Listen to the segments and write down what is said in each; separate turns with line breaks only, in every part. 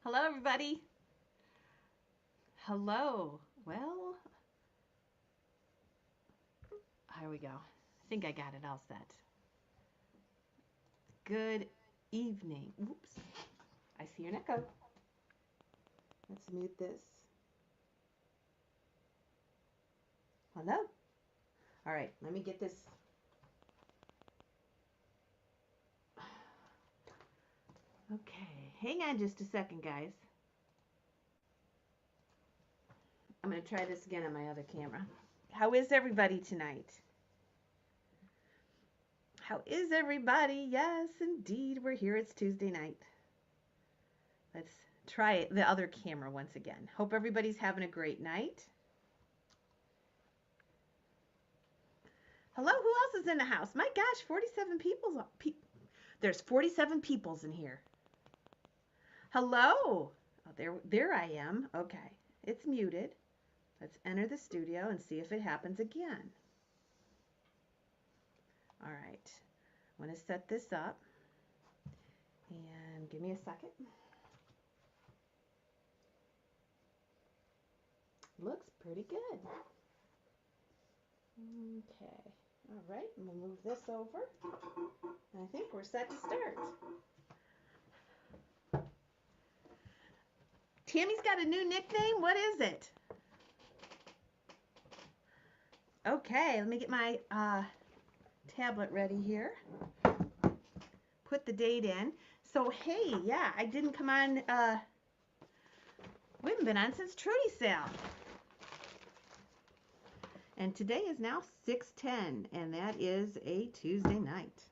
Hello, everybody. Hello. Well, here we go. I think I got it all set. Good evening. Oops. I see an echo. Let's mute this. Hello. All right, let me get this. Okay, hang on just a second, guys. I'm going to try this again on my other camera. How is everybody tonight? How is everybody? Yes, indeed, we're here. It's Tuesday night. Let's try the other camera once again. Hope everybody's having a great night. Hello, who else is in the house? My gosh, 47 people. There's 47 peoples in here. Hello. Oh, there I am. Okay, it's muted. Let's enter the studio and see if it happens again. All right, I want to set this up. And give me a second. Looks pretty good. Okay. All right, I'm going to move this over. I think we're set to start. Tammy's got a new nickname. What is it? Okay, let me get my tablet ready here. Put the date in. So, hey, yeah, I didn't come on. We haven't been on since Trudy's sale. And today is now 6:10, and that is a Tuesday night.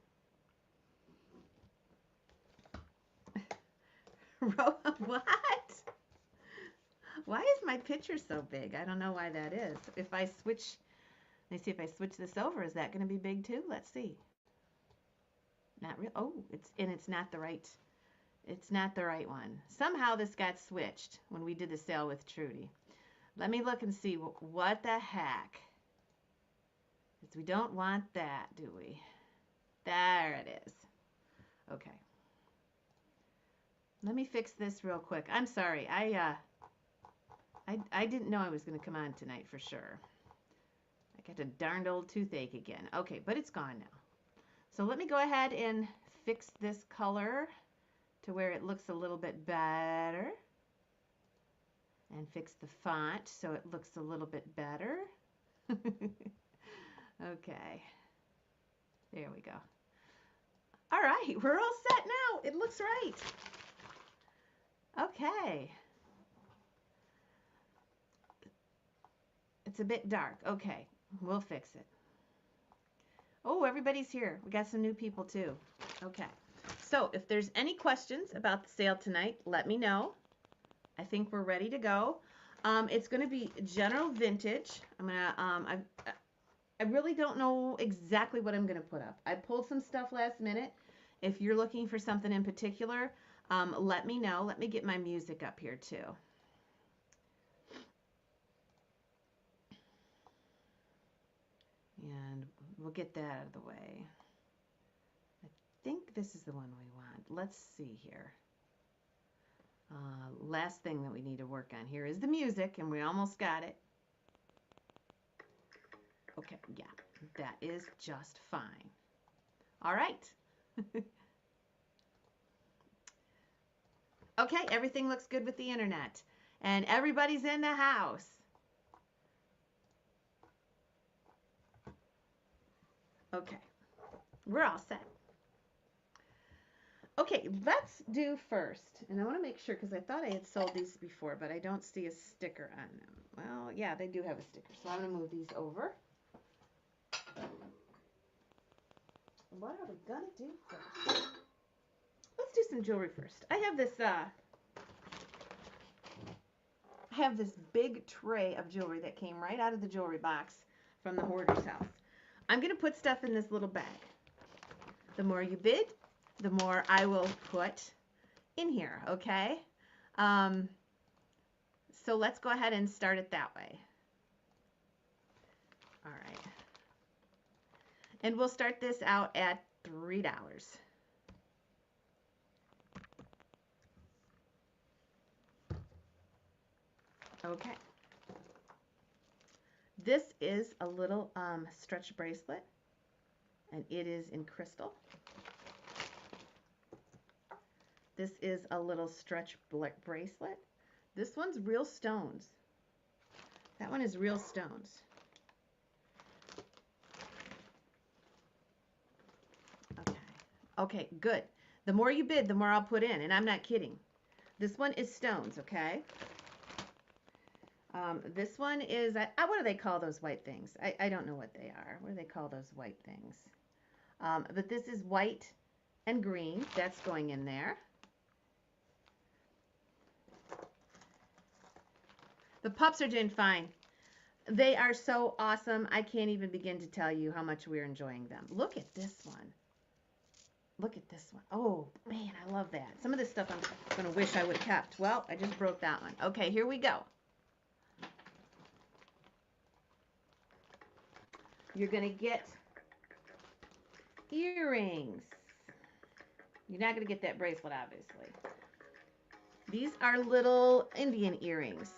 What? Why is my picture so big? I don't know why that is. If I switch, let me see if I switch this over, is that going to be big too? Let's see. Not real. Oh, it's not the right. It's not the right one. Somehow this got switched when we did the sale with Trudy. Let me look and see what the heck. Because we don't want that, do we? There it is. Okay. Let me fix this real quick. I'm sorry. I didn't know I was going to come on tonight for sure. I got a darned old toothache again. Okay, but it's gone now. So let me go ahead and fix this color to where it looks a little bit better. And fix the font so it looks a little bit better. Okay. There we go. All right, we're all set now. It looks right. Okay. It's a bit dark. Okay, we'll fix it. Oh, everybody's here. We got some new people too. Okay. So if there's any questions about the sale tonight, let me know. I think we're ready to go. It's going to be general vintage. I'm gonna. I really don't know exactly what I'm going to put up. I pulled some stuff last minute. If you're looking for something in particular, let me know. Let me get my music up here too. And we'll get that out of the way. I think this is the one we want. Let's see here. Last thing that we need to work on here is the music, and we almost got it. Okay, yeah, that is just fine. All right. Okay, everything looks good with the internet. And everybody's in the house. Okay, we're all set. Okay, let's do first. And I want to make sure, because I thought I had sold these before, but I don't see a sticker on them. Well, yeah, they do have a sticker. So I'm going to move these over. What are we going to do first? Let's do some jewelry first. I have this big tray of jewelry that came right out of the jewelry box from the hoarder's house. I'm going to put stuff in this little bag. The more you bid, the more I will put in here, okay? So let's go ahead and start it that way. All right. And we'll start this out at $3. Okay. This is a little stretch bracelet, and it is in crystal. This is a little stretch bracelet. This one's real stones. That one is real stones. Okay. Okay, good. The more you bid, the more I'll put in, and I'm not kidding. This one is stones, okay? This one is, what do they call those white things? I don't know what they are. What do they call those white things? But this is white and green. That's going in there. The pups are doing fine. They are so awesome. I can't even begin to tell you how much we're enjoying them. Look at this one. Look at this one. Oh, man, I love that. Some of this stuff I'm going to wish I would have kept. Well, I just broke that one. Okay, here we go. You're going to get earrings. You're not going to get that bracelet, obviously. These are little Indian earrings.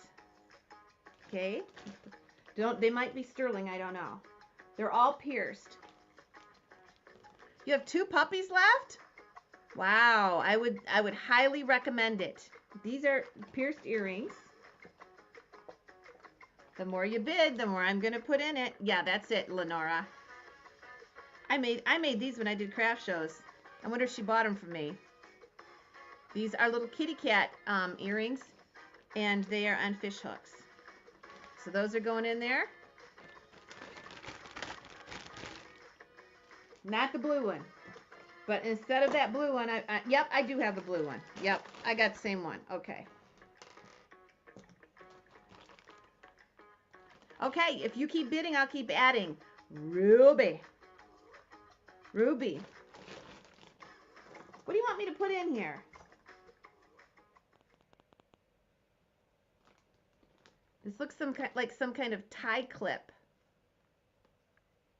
Okay? They might be sterling, I don't know. They're all pierced. You have 2 puppies left? Wow, I would highly recommend it. These are pierced earrings. The more you bid, the more I'm going to put in it. Yeah, that's it, Lenora. I made these when I did craft shows. I wonder if she bought them from me. These are little kitty cat earrings, and they are on fish hooks. So those are going in there. Not the blue one. But instead of that blue one, yep, I do have the blue one. Yep, I got the same one. Okay. Okay, if you keep bidding, I'll keep adding. Ruby. Ruby. What do you want me to put in here? This looks like some kind of tie clip.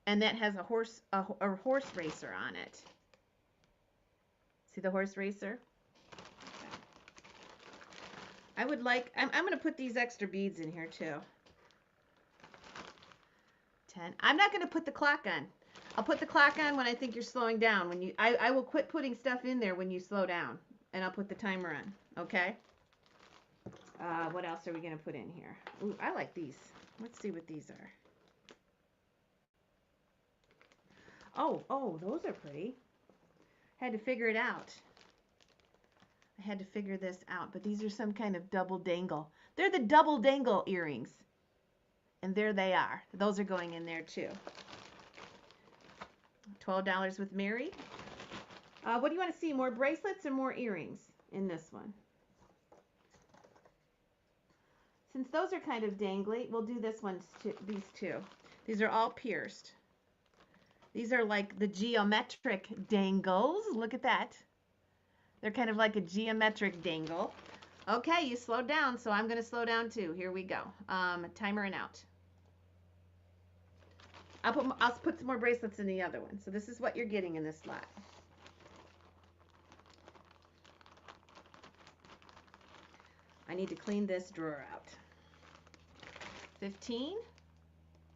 And that has a horse racer on it. See the horse racer? I would like, I'm going to put these extra beads in here too. 10. I'm not going to put the clock on. I'll put the clock on when I think you're slowing down. I will quit putting stuff in there when you slow down. And I'll put the timer on. Okay? What else are we going to put in here? Ooh, I like these. Let's see what these are. Oh, those are pretty. Had to figure it out. I had to figure this out, but these are some kind of double dangle. They're the double dangle earrings. And there they are. Those are going in there too. $12 with Mary. What do you want to see? More bracelets or more earrings in this one? Since those are kind of dangly, we'll do this one too, these two. These are all pierced. These are like the geometric dangles. Look at that. They're kind of like a geometric dangle. Okay, you slowed down, so I'm going to slow down too. Here we go. Timer and out. I'll put some more bracelets in the other one. So this is what you're getting in this lot. I need to clean this drawer out. 15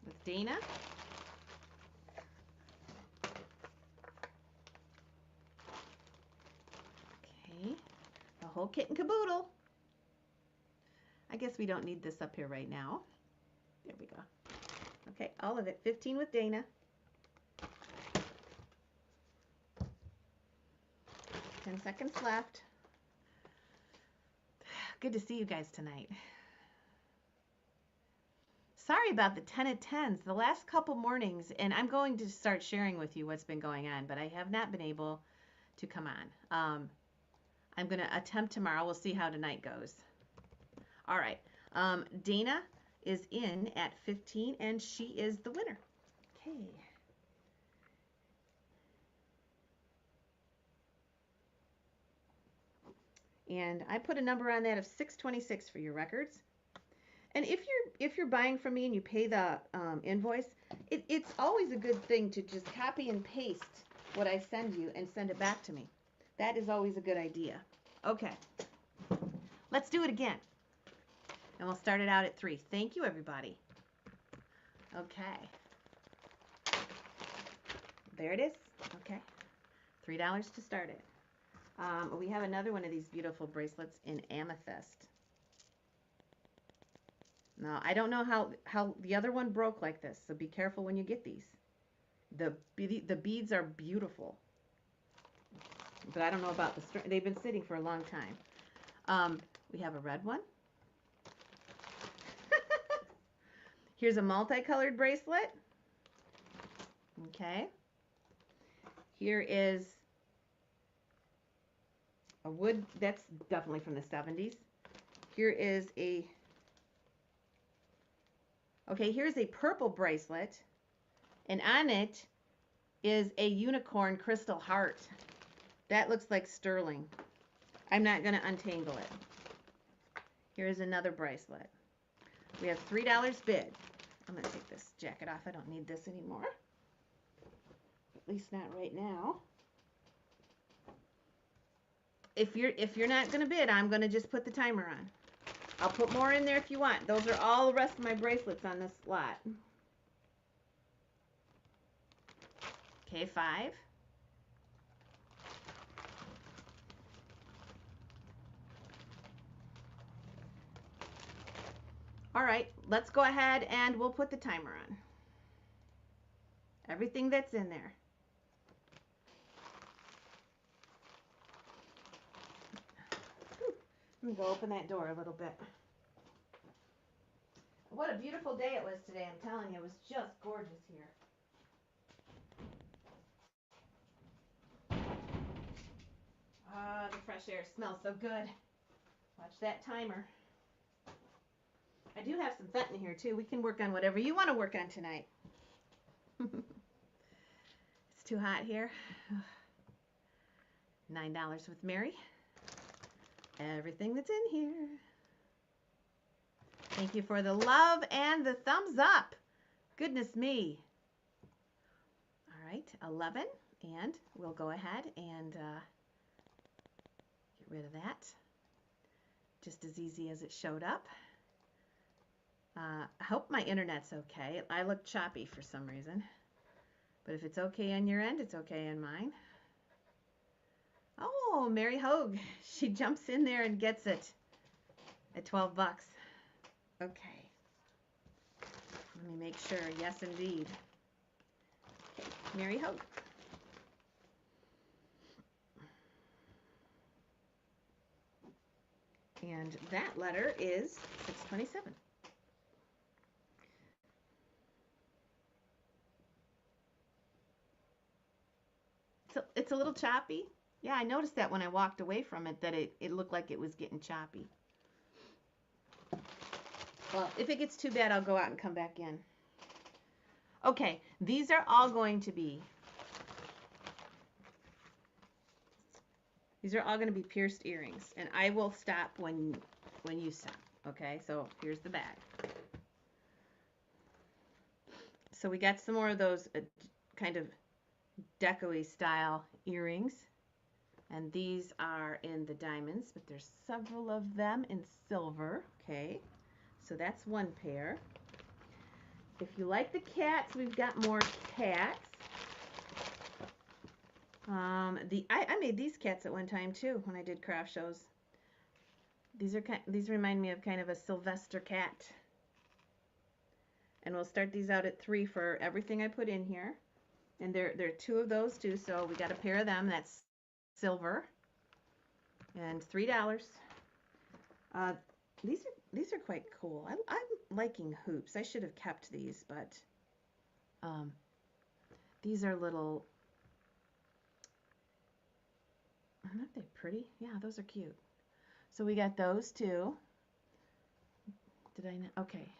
with Dana. Okay, the whole kit and caboodle. I guess we don't need this up here right now. There we go. Okay, all of it. 15 with Dana. 10 seconds left. Good to see you guys tonight. Sorry about the 10 of 10s. The last couple mornings, and I'm going to start sharing with you what's been going on, but I have not been able to come on. I'm going to attempt tomorrow. We'll see how tonight goes. All right. Dana is in at 15, and she is the winner. Okay. And I put a number on that of 626 for your records. And if you're buying from me and you pay the invoice, it's always a good thing to just copy and paste what I send you and send it back to me. That is always a good idea. Okay. Let's do it again. And we'll start it out at 3. Thank you, everybody. Okay. There it is. Okay. $3 to start it. We have another one of these beautiful bracelets in amethyst. Now, I don't know how the other one broke like this, so be careful when you get these. The beads are beautiful, but I don't know about the string. They've been sitting for a long time. We have a red one. Here's a multicolored bracelet. Okay. Here is a wood, that's definitely from the 70s. Here is here's a purple bracelet, and on it is a unicorn crystal heart. That looks like sterling. I'm not going to untangle it. Here's another bracelet. We have $3 bid. I'm going to take this jacket off. I don't need this anymore. At least not right now. If you're not going to bid, I'm going to just put the timer on. I'll put more in there if you want. Those are all the rest of my bracelets on this lot. Okay, 5. All right, let's go ahead and we'll put the timer on. Everything that's in there. I'm going to go open that door a little bit. What a beautiful day it was today. I'm telling you, it was just gorgeous here. Ah, the fresh air smells so good. Watch that timer. I do have some Fenton here too. We can work on whatever you want to work on tonight. It's too hot here. $9 with Mary. Everything that's in here. Thank you for the love and the thumbs up. Goodness me. All right, 11. And we'll go ahead and get rid of that. Just as easy as it showed up. I hope my internet's okay. I look choppy for some reason. But if it's okay on your end, it's okay on mine. Oh, Mary Hogue. She jumps in there and gets it at 12 bucks. Okay. Let me make sure. Yes, indeed. Okay. Mary Hogue. And that letter is 627. So it's a little choppy. Yeah, I noticed that when I walked away from it, that it looked like it was getting choppy. Well, if it gets too bad, I'll go out and come back in. Okay, these are all going to be pierced earrings, and I will stop when you stop. Okay, so here's the bag. So we got some more of those kind of deco-y style earrings. And these are in the diamonds, but there's several of them in silver. Okay, so that's one pair. If you like the cats, we've got more cats. I made these cats at one time too when I did craft shows. These remind me of kind of a Sylvester cat. And we'll start these out at 3 for everything I put in here. And there are 2 of those too, so we got a pair of them. That's silver, and $3. These are quite cool. I'm liking hoops. I should have kept these, but these are little. Aren't they pretty? Yeah, those are cute. So we got those too. Did I not? Okay.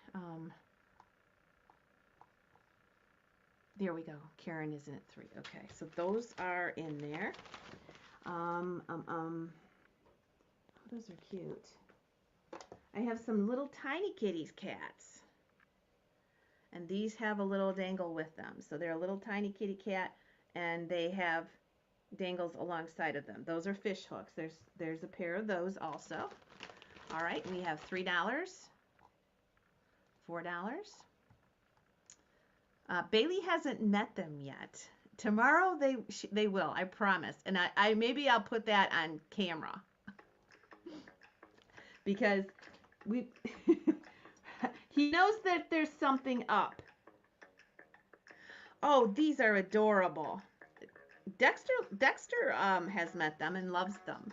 There we go. Karen is in at 3. Okay, so those are in there. Those are cute. I have some little tiny kitties cats. And these have a little dangle with them. So they're a little tiny kitty cat, and they have dangles alongside of them. Those are fish hooks. There's a pair of those also. All right, we have $3. $4. Bailey hasn't met them yet. Tomorrow they will, I promise. And I maybe I'll put that on camera because we he knows that there's something up. Oh, these are adorable. Dexter has met them and loves them.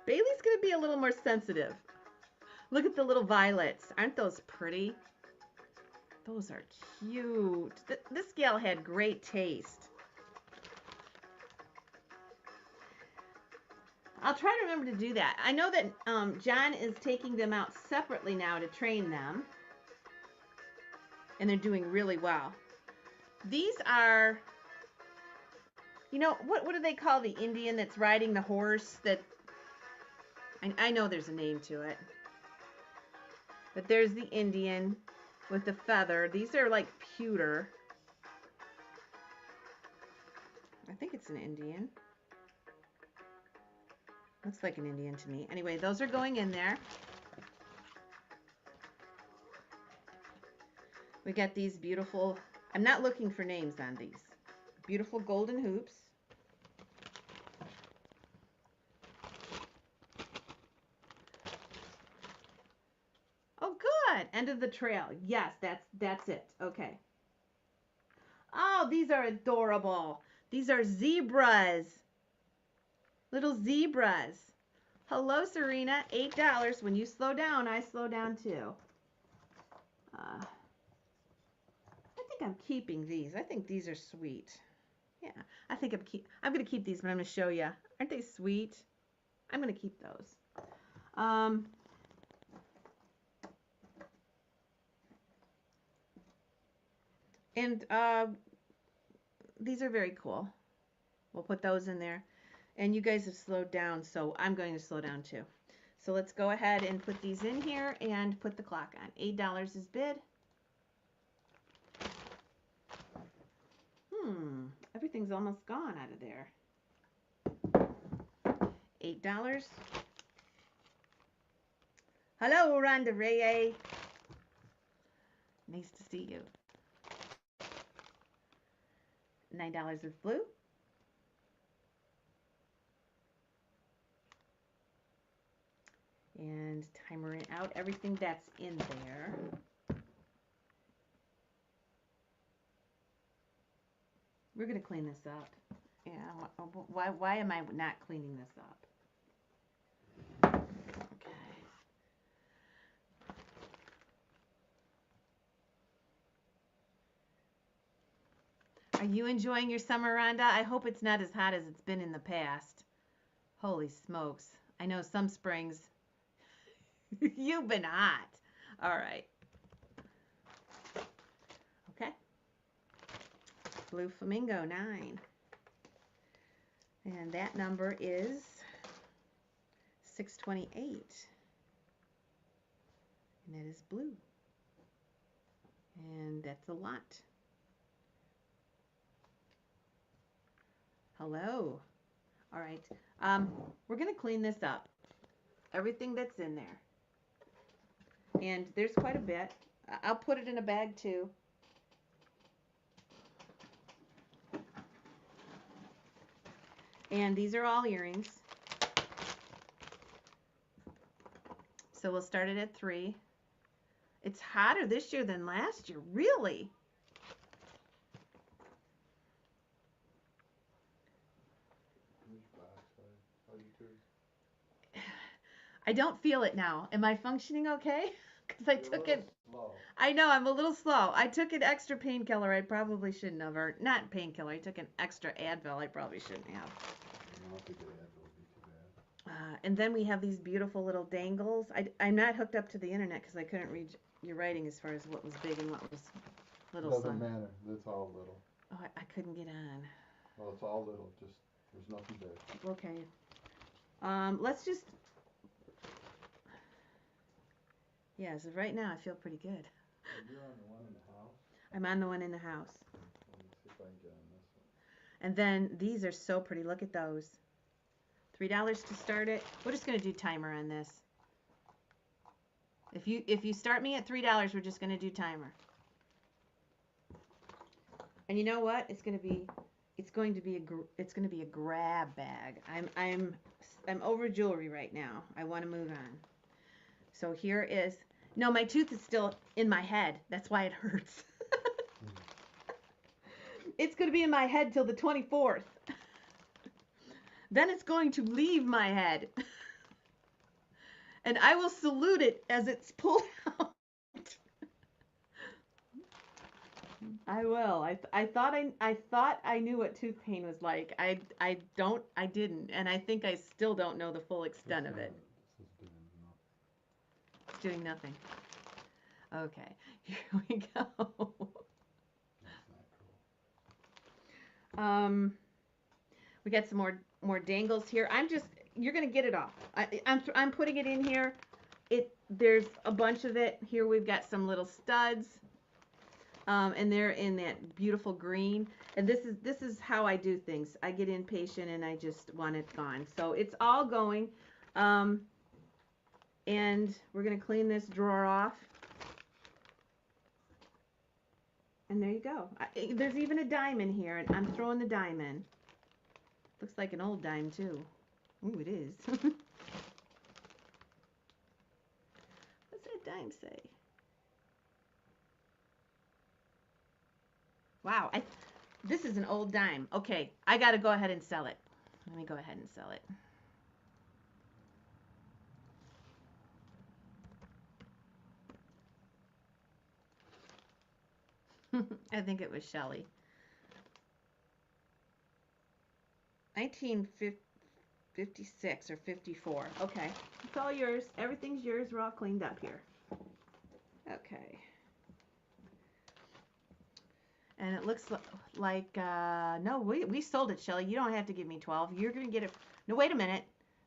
Bailey's gonna be a little more sensitive. Look at the little violets. Aren't those pretty? Those are cute. This gal had great taste. I'll try to remember to do that. I know that John is taking them out separately now to train them. And they're doing really well. These are, you know, what do they call the Indian that's riding the horse? That I know there's a name to it. But there's the Indian with the feather. These are like pewter. I think it's an Indian. Looks like an Indian to me. Anyway, those are going in there. We got these beautiful, I'm not looking for names on these. Beautiful golden hoops. Oh, good. End of the trail. Yes, that's it. Okay. Oh, these are adorable. These are zebras. Little zebras. Hello, Serena. $8. When you slow down, I slow down too. I think I'm keeping these. I think these are sweet. Yeah, I think I'm going to keep these, but I'm going to show you. Aren't they sweet? I'm going to keep those. And these are very cool. We'll put those in there. And you guys have slowed down, so I'm going to slow down too. So let's go ahead and put these in here and put the clock on. $8 is bid. Everything's almost gone out of there. $8. Hello, Rhonda Ray. Nice to see you. $9 is blue. And timer it out everything that's in there. We're going to clean this up. Yeah, why am I not cleaning this up? Okay. Are you enjoying your summer, Rhonda? I hope it's not as hot as it's been in the past. Holy smokes. I know some springs you've been hot. All right. Okay. Blue Flamingo, 9. And that number is 628. And that is blue. And that's a lot. Hello. All right. We're going to clean this up. Everything that's in there. And there's quite a bit. I'll put it in a bag too. And these are all earrings. So we'll start it at 3. It's hotter this year than last year. Really? I don't feel it now. Am I functioning okay? Because I took it. Slow. I know, I'm a little slow. I took an extra painkiller I probably shouldn't have. Or not painkiller, I took an extra Advil I probably shouldn't have. I don't think an Advil would be too bad. And then we have these beautiful little dangles. I'm not hooked up to the internet because I couldn't read your writing as far as what was big and what was little.
Doesn't matter. It's all little.
Oh, I couldn't get on.
Well, it's all little. Just there's nothing big.
Okay. Let's just. Yeah, so right now I feel pretty good.
You're on the one in the house?
I'm on the one in the house.
Let me see if I can get on this one.
And then these are so pretty. Look at those. $3 to start it. We're just going to do timer on this. If you start me at $3, we're just gonna do timer. And you know what? It's gonna be a grab bag. I'm over jewelry right now. I want to move on. So here is, no, my tooth is still in my head. That's why it hurts. It's going to be in my head till the 24th. Then it's going to leave my head. And I will salute it as it's pulled out. I will. I thought I knew what tooth pain was like. I didn't, and I think I still don't know the full extent of it. It's doing nothing. Okay, here we go. We got some more dangles here. You're gonna get it off. I'm putting it in here. There's a bunch of it. Here we've got some little studs. And they're in that beautiful green. And this is how I do things. I get impatient and I just want it gone. So it's all going. And we're going to clean this drawer off. And there you go. There's even a dime in here, and I'm throwing the dime in. Looks like an old dime too. Ooh, it is. What's that dime say? Wow, this is an old dime. Okay, I got to go ahead and sell it. Let me go ahead and sell it. I think it was Shelley. 1956 or 54. Okay, it's all yours. Everything's yours. We're all cleaned up here. Okay. And it looks like, no, we sold it, Shelley. You don't have to give me 12. You're going to get it. No, wait a minute.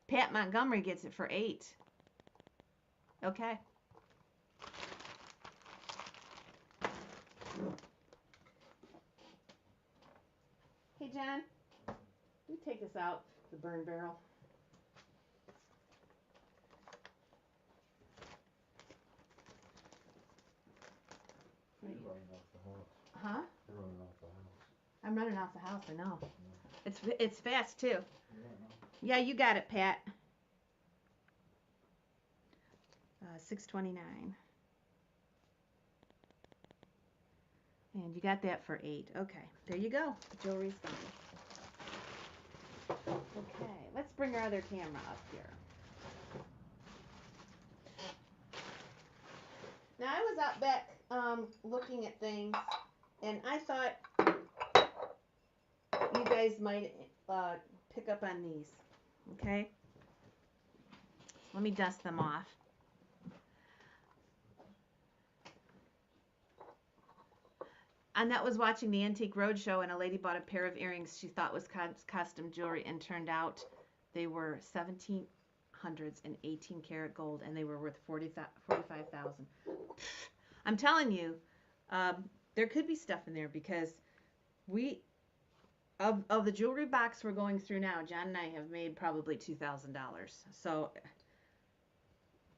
Pat Montgomery gets it for 8. Okay. Hey, John. You take this out, the burn barrel.
You're running off the house.
Huh?
You're running off the house.
I'm running off the house, I know.
Yeah.
It's fast, too.
Yeah,
Yeah, you got it, Pat. 629. And you got that for 8. Okay, there you go. The jewelry's gone. Okay, let's bring our other camera up here. Now, I was out back looking at things, and I thought you guys might pick up on these. Okay? Let me dust them off. Annette was watching the Antique Roadshow, and a lady bought a pair of earrings she thought was custom jewelry, and turned out they were 1700s and 18 karat gold, and they were worth $45,000. I'm telling you, there could be stuff in there, because of the jewelry box we're going through now, John and I have made probably $2,000. So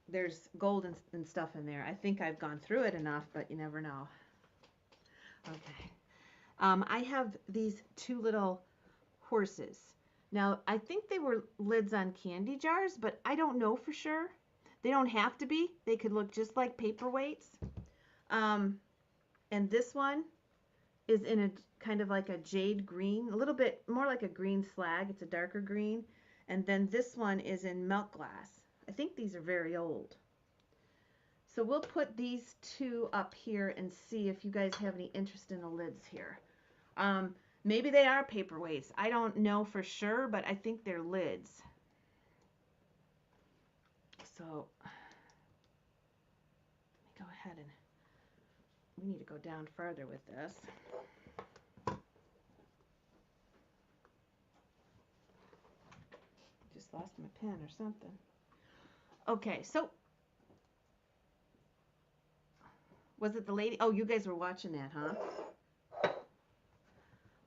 there's gold and stuff in there. I think I've gone through it enough, but you never know. Okay. I have these 2 little horses. Now, I think they were lids on candy jars, but I don't know for sure. They don't have to be. They could look just like paperweights. And this one is in a kind of like a jade green, a little bit more like a green slag. It's a darker green. And then this one is in milk glass. I think these are very old. So we'll put these 2 up here and see if you guys have any interest in the lids here. Maybe they are paperweights. I don't know for sure, but I think they're lids. So let me go ahead and we need to go down further with this. Just lost my pen or something. Okay, so was it the lady? Oh, you guys were watching that, huh?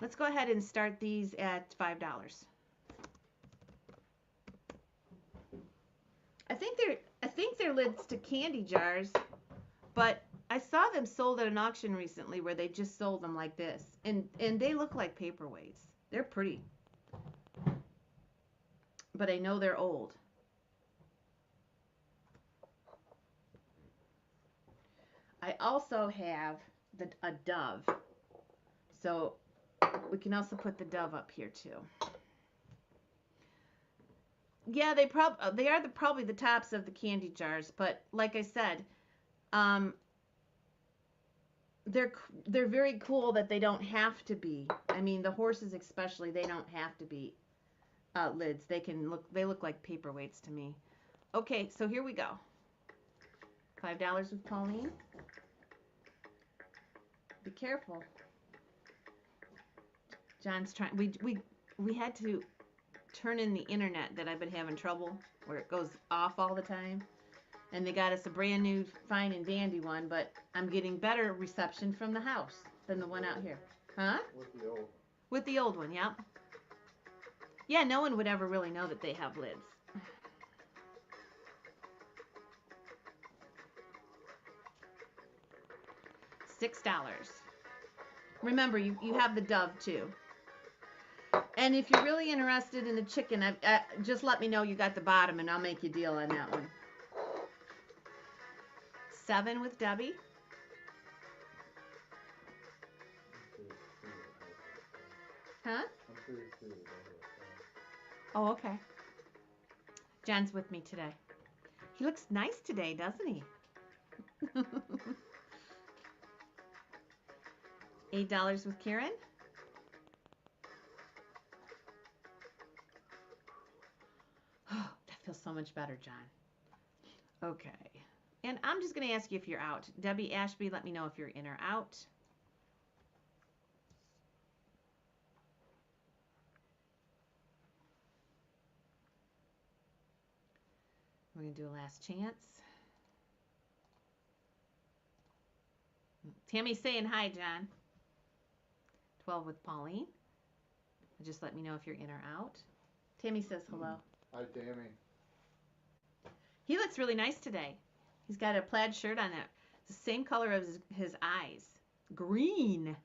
Let's go ahead and start these at $5. I think I think they're lids to candy jars, but I saw them sold at an auction recently where they just sold them like this, and they look like paperweights. They're pretty, but I know they're old. I also have a dove, so we can also put the dove up here too. Yeah, they are probably the tops of the candy jars, but like I said, um, they're very cool that they don't have to be. I mean, the horses especially, they don't have to be lids. They look like paperweights to me. Okay, so here we go. $5 with Pauline. Be careful. John's trying. We had to turn in the internet that I've been having trouble where it goes off all the time. And they got us a brand new fine and dandy one, but I'm getting better reception from the house than the one out here. Huh?
With the old.
With the old one, yep. Yeah, no one would ever really know that they have lids. $6. Remember, you have the dove too. And if you're really interested in the chicken, just let me know you got the bottom and I'll make you a deal on that one. 7 with Debbie. Huh?
I'm sure it's true.
Oh, okay. John's with me today. He looks nice today, doesn't he? $8 with Karen. Oh, that feels so much better, John. Okay. And I'm just going to ask you if you're out. Debbie Ashby, let me know if you're in or out. We're going to do a last chance. Tammy's saying hi, John. 12 with Pauline. Just let me know if you're in or out. Tammy says hello.
Hi, Tammy.
He looks really nice today. He's got a plaid shirt on that. It's the same color as his eyes. Green.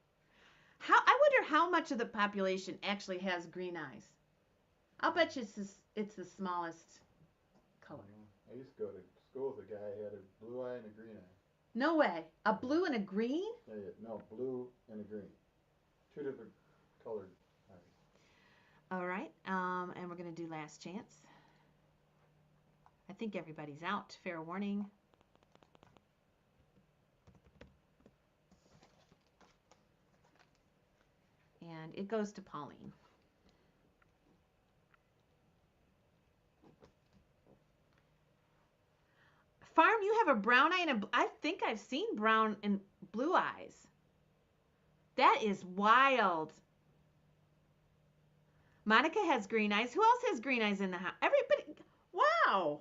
I wonder how much of the population actually has green eyes. I'll bet you it's the smallest color.
I used to go to school with a guy who had a blue eye and a green eye.
No way. A blue and a green?
Yeah, no, blue and a green. Two different colored eyes.
All right. And we're going to do last chance. I think everybody's out. Fair warning. And it goes to Pauline. Farm, you have a brown eye and I think I've seen brown and blue eyes. That is wild. Monica has green eyes. Who else has green eyes in the house? Everybody. Wow.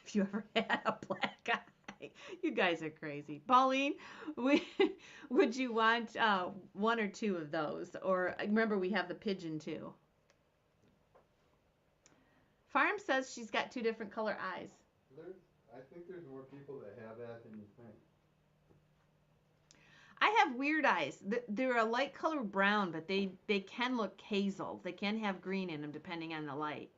If you ever had a black eye. You guys are crazy. Pauline, would you want 1 or 2 of those? Or remember, we have the pigeon too. Farm says she's got 2 different color eyes.
I think there's more people that have that than you think.
I have weird eyes. They're a light color brown, but they can look hazel. They can have green in them depending on the light.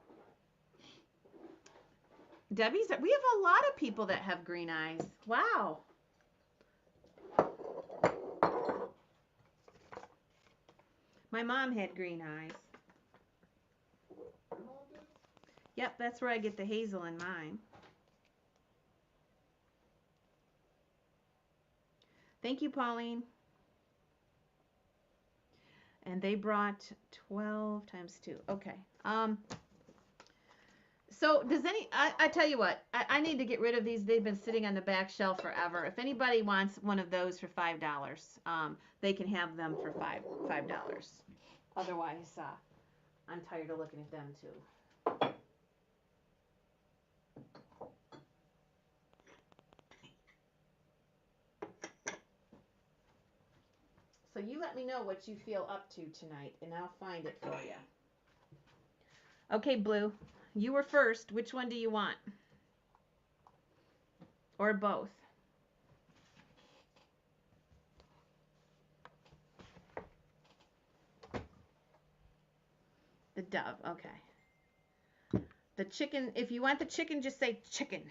We have a lot of people that have green eyes. Wow. My mom had green eyes. Yep, that's where I get the hazel in mine. Thank you, Pauline. And they brought 12 times 2. Okay. So does I tell you what, I need to get rid of these. They've been sitting on the back shelf forever. If anybody wants one of those for $5, they can have them for $5. Otherwise, I'm tired of looking at them too. So you let me know what you feel up to tonight, and I'll find it for you. Okay, Blue. you were first. Which one do you want? Or both? The dove, okay. The chicken, if you want the chicken, just say chicken.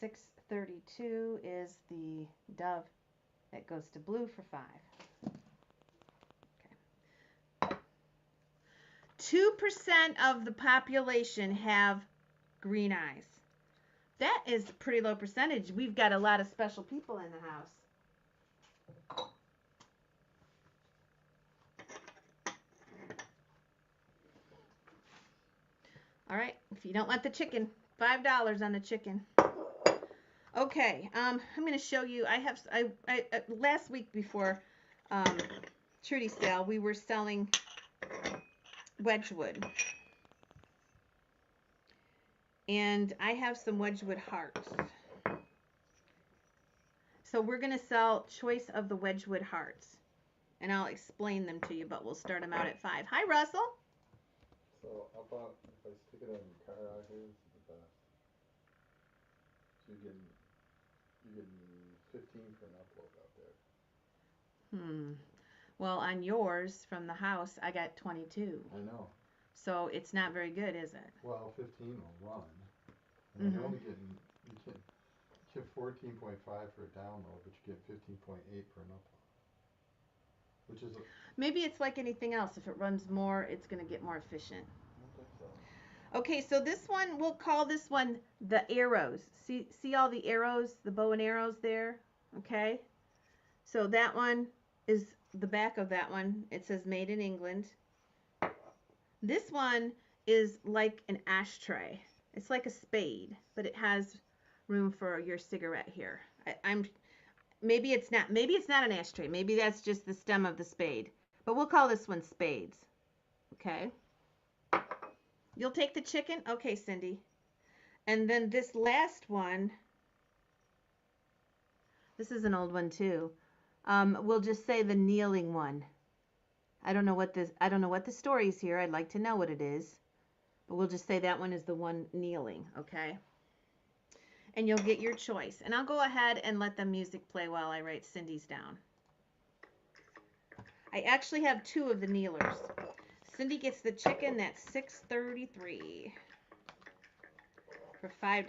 $6.32 is the dove. That goes to blue for 5. Okay. 2% of the population have green eyes. That is a pretty low percentage. We've got a lot of special people in the house. All right, if you don't want the chicken, $5 on the chicken. Okay, I'm going to show you. I last week before Trudy's sale, we were selling Wedgwood, and I have some Wedgwood hearts. So we're going to sell choice of the Wedgwood hearts, and I'll explain them to you, but we'll start them out at 5. Hi, Russell.
So how about if I stick it on your car out here, this is the best. So you're getting 15 for an upload out there.
Well, on yours from the house, I got 22.
I know.
So it's not very good, is it?
Well, 15 will run. And you're only getting, you get 14.5 for a download, but you get 15.8 for an upload. Which is
maybe it's like anything else. If it runs more, it's going to get more efficient.
I don't think so.
Okay, so this one, we'll call this one the arrows. See all the arrows, the bow and arrows there? Okay. So that one is the back of that one. It says made in England. This one is like an ashtray. It's like a spade, but it has room for your cigarette here. Maybe it's not an ashtray. Maybe that's just the stem of the spade. But we'll call this one spades. Okay. You'll take the chicken? Okay, Cindy. And then this last one, this is an old one too. We'll just say the kneeling one. I don't know what the story is here. I'd like to know what it is. But we'll just say that one is the one kneeling, okay? And you'll get your choice. And I'll go ahead and let the music play while I write Cindy's down. I actually have 2 of the kneelers. Cindy gets the chicken, that's $6.33 for $5.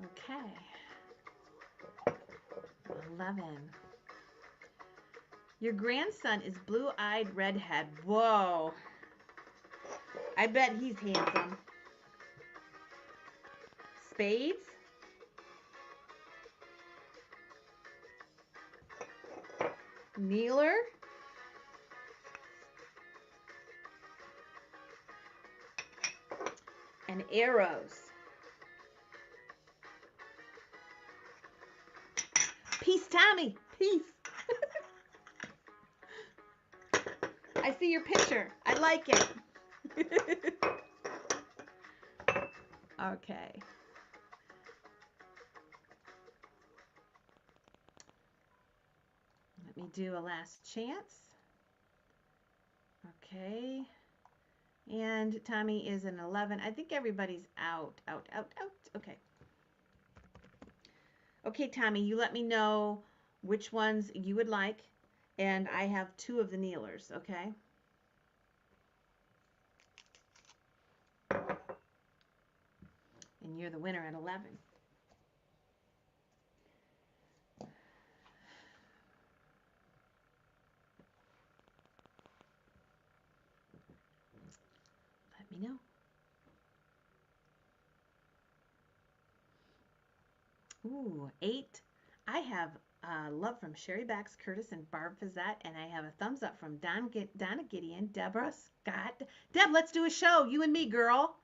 Okay. 11. Your grandson is blue-eyed redhead. Whoa. I bet he's handsome. Spades. Kneeler. And arrows. Peace, Tommy. Peace. I see your picture. I like it. Okay. Let me do a last chance. Okay. And Tommy is an 11. I think everybody's out. Okay. Okay, Tommy, you let me know which ones you would like. And I have 2 of the kneelers, okay? And you're the winner at 11. Let me know. Ooh, 8. I have love from Sherry Bax, Curtis, and Barb Fazette, and I have a thumbs up from Donna Gideon, Deborah Scott. Deb, let's do a show. You and me, girl.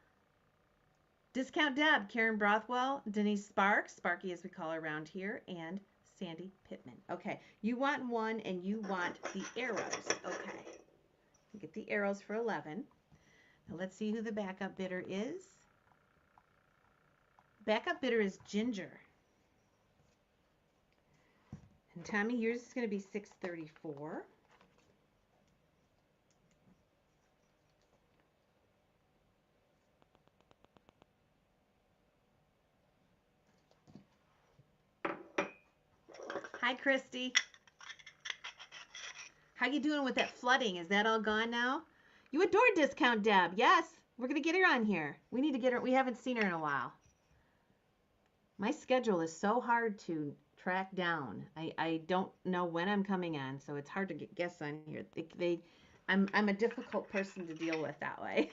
Discount Deb, Karen Brothwell, Denise Sparks, Sparky as we call her around here, and Sandy Pittman. Okay, you want one and you want the arrows. Okay. get the arrows for 11. Now let's see who the backup bidder is. Backup bidder is Ginger. And Tommy, yours is going to be 634. Hi, Christy. How you doing with that flooding? Is that all gone now? You adore Discount Deb. Yes, we're going to get her on here. We need to get her. We haven't seen her in a while. My schedule is so hard to track down. I don't know when I'm coming on, so it's hard to get guests on here. I'm a difficult person to deal with that way.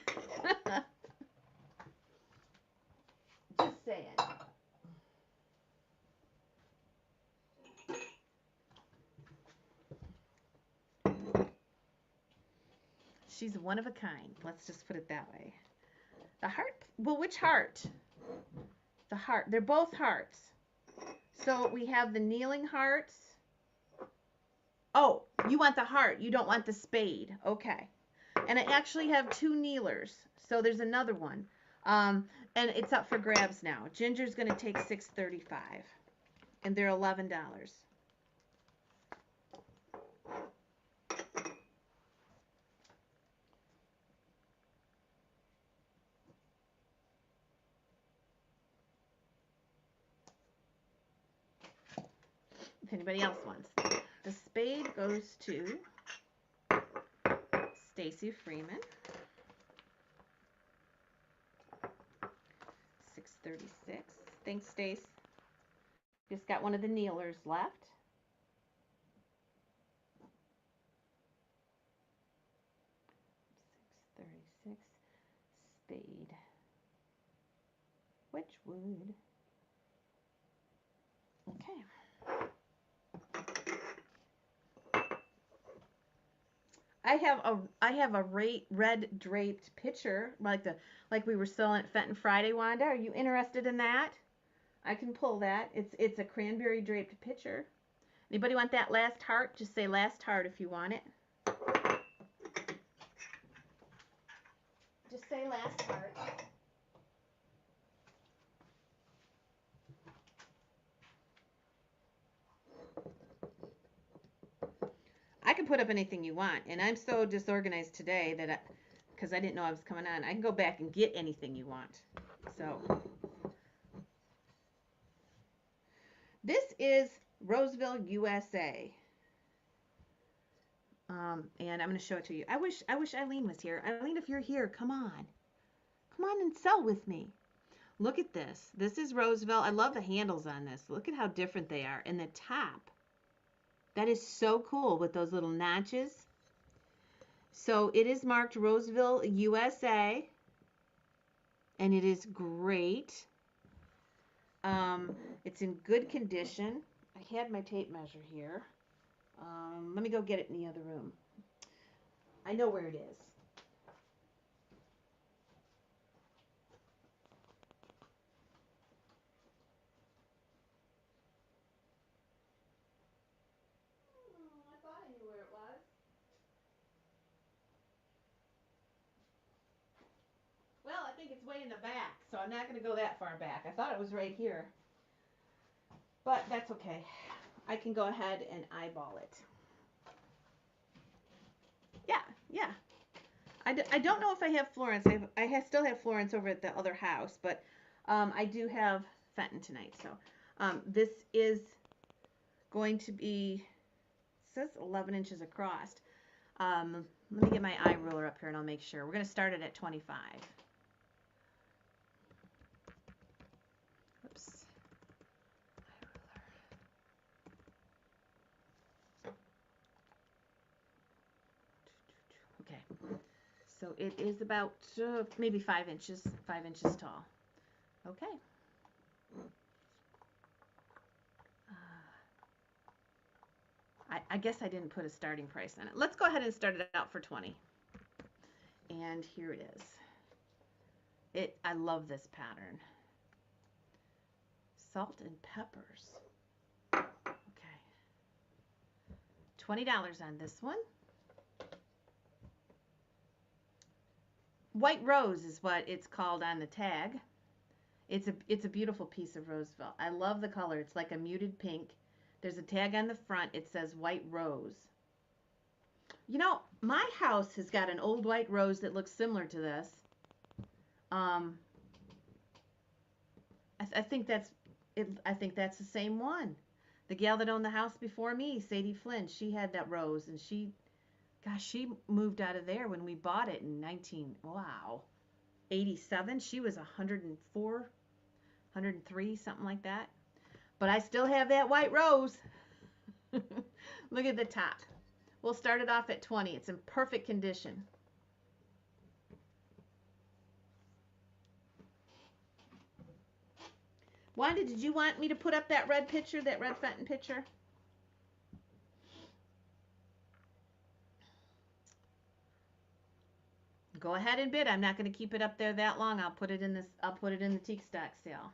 Just saying. She's one of a kind. Let's just put it that way. The heart. Well, which heart? The heart. They're both hearts. So we have the kneeling hearts. Oh, you want the heart. You don't want the spade. Okay. And I actually have 2 kneelers. So there's another one. And it's up for grabs now. Ginger's going to take $6.35. And they're $11. If anybody else wants. The spade goes to Stacy Freeman. $6.36. Thanks, Stace. Just got one of the kneelers left. $6.36. Spade. Wedgwood. Okay. I have a red draped pitcher like we were selling at Fenton Friday. Wanda, are you interested in that? I can pull that. It's a cranberry draped pitcher. Anybody want that last heart? Just say last heart if you want it. Just say last heart. I can put up anything you want, and I'm so disorganized today that because I didn't know I was coming on, I can go back and get anything you want. So this is Roseville, USA. And I'm going to show it to you. I wish Eileen was here. Eileen, if you're here, come on. Come on and sell with me. Look at this. This is Roseville. I love the handles on this. Look at how different they are. And the top. That is so cool with those little notches. So it is marked Roseville, USA. And it is great. It's in good condition. I had my tape measure here. Let me go get it in the other room. I know where it is. I thought I knew where it was. Well, I think it's way in the back, so I'm not going to go that far back. I thought it was right here. But that's okay. I can go ahead and eyeball it. Yeah. I don't know if I have Florence. I still have Florence over at the other house, but I do have Fenton tonight. So this is going to be, it says 11 inches across. Let me get my eye ruler up here and I'll make sure. We're going to start it at 25. Oops. Okay. So it is about maybe 5 inches tall. Okay. I guess I didn't put a starting price on it. Let's go ahead and start it out for 20. And here it is. I love this pattern. Salt and peppers. Okay. $20 on this one. White Rose is what it's called on the tag. It's a beautiful piece of Roseville. I love the color. It's like a muted pink. There's a tag on the front. It says White Rose. You know, my house has got an old white rose that looks similar to this. Um, I think that's it. I think that's the same one. The gal that owned the house before me, Sadie Flynn, she had that rose, and she moved out of there when we bought it in 87. She was 104, 103, something like that. But I still have that white rose. Look at the top. We'll start it off at 20. It's in perfect condition. Wanda, did you want me to put up that red picture, that red Fenton picture? Go ahead and bid. I'm not going to keep it up there that long. I'll put it in the teak stock sale.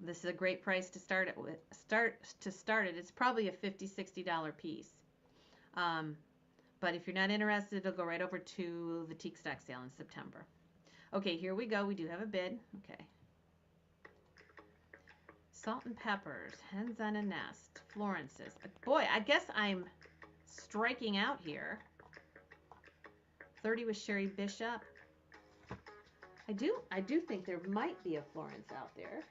This is a great price to start it with. It's probably a $50, $60 piece. But if you're not interested, it'll go right over to the teak stock sale in September. Okay, here we go. We do have a bid. Okay. Salt and peppers, hens on a nest, Florence's. Boy, I guess I'm striking out here. 30 with Sherry Bishop. I do think there might be a Florence out there.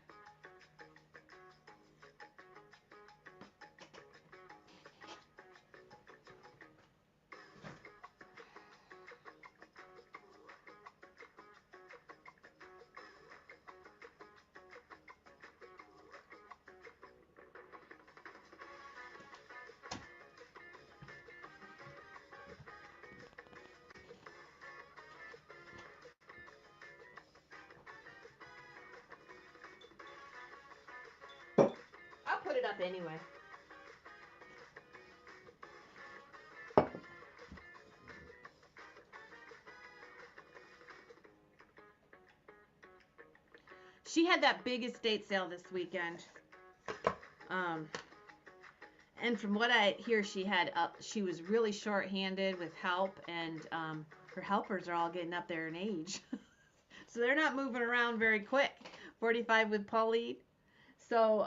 I'll put it up anyway. She had that big estate sale this weekend. And from what I hear, she was really short-handed with help, and her helpers are all getting up there in age. So they're not moving around very quick. 45 with Pauline. So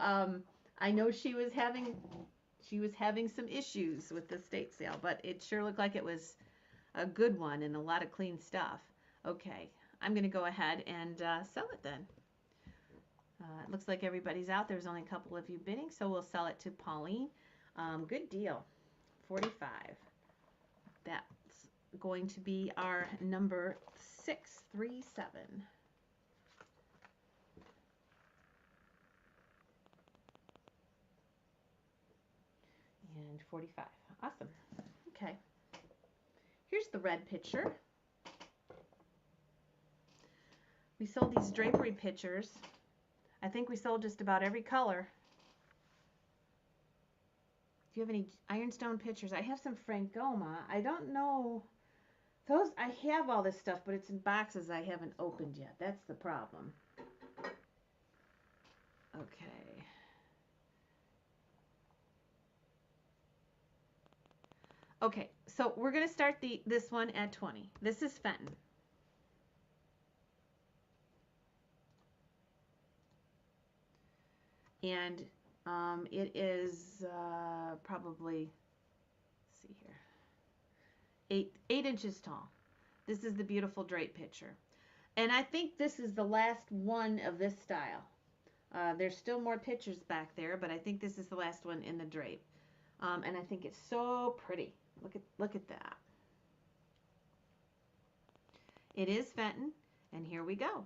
I know she was having some issues with the estate sale, but it sure looked like it was a good one and a lot of clean stuff. Okay, I'm going to go ahead and sell it then. It looks like everybody's out. There's only a couple of you bidding, so we'll sell it to Pauline. Good deal. 45. That's going to be our number 637. And 45. Awesome. Okay. Here's the red picture. We sold these drapery pictures. I think we sold just about every color. Do you have any ironstone pictures? I have some Frankoma. I don't know. Those, I have all this stuff, but it's in boxes I haven't opened yet. That's the problem. Okay. Okay, so we're going to start this one at 20. This is Fenton. And it is probably, let's see here, 8 inches tall. This is the beautiful drape picture. And I think this is the last one of this style. There's still more pictures back there, but I think this is the last one in the drape. And I think it's so pretty. Look at that. It is Fenton, and here we go.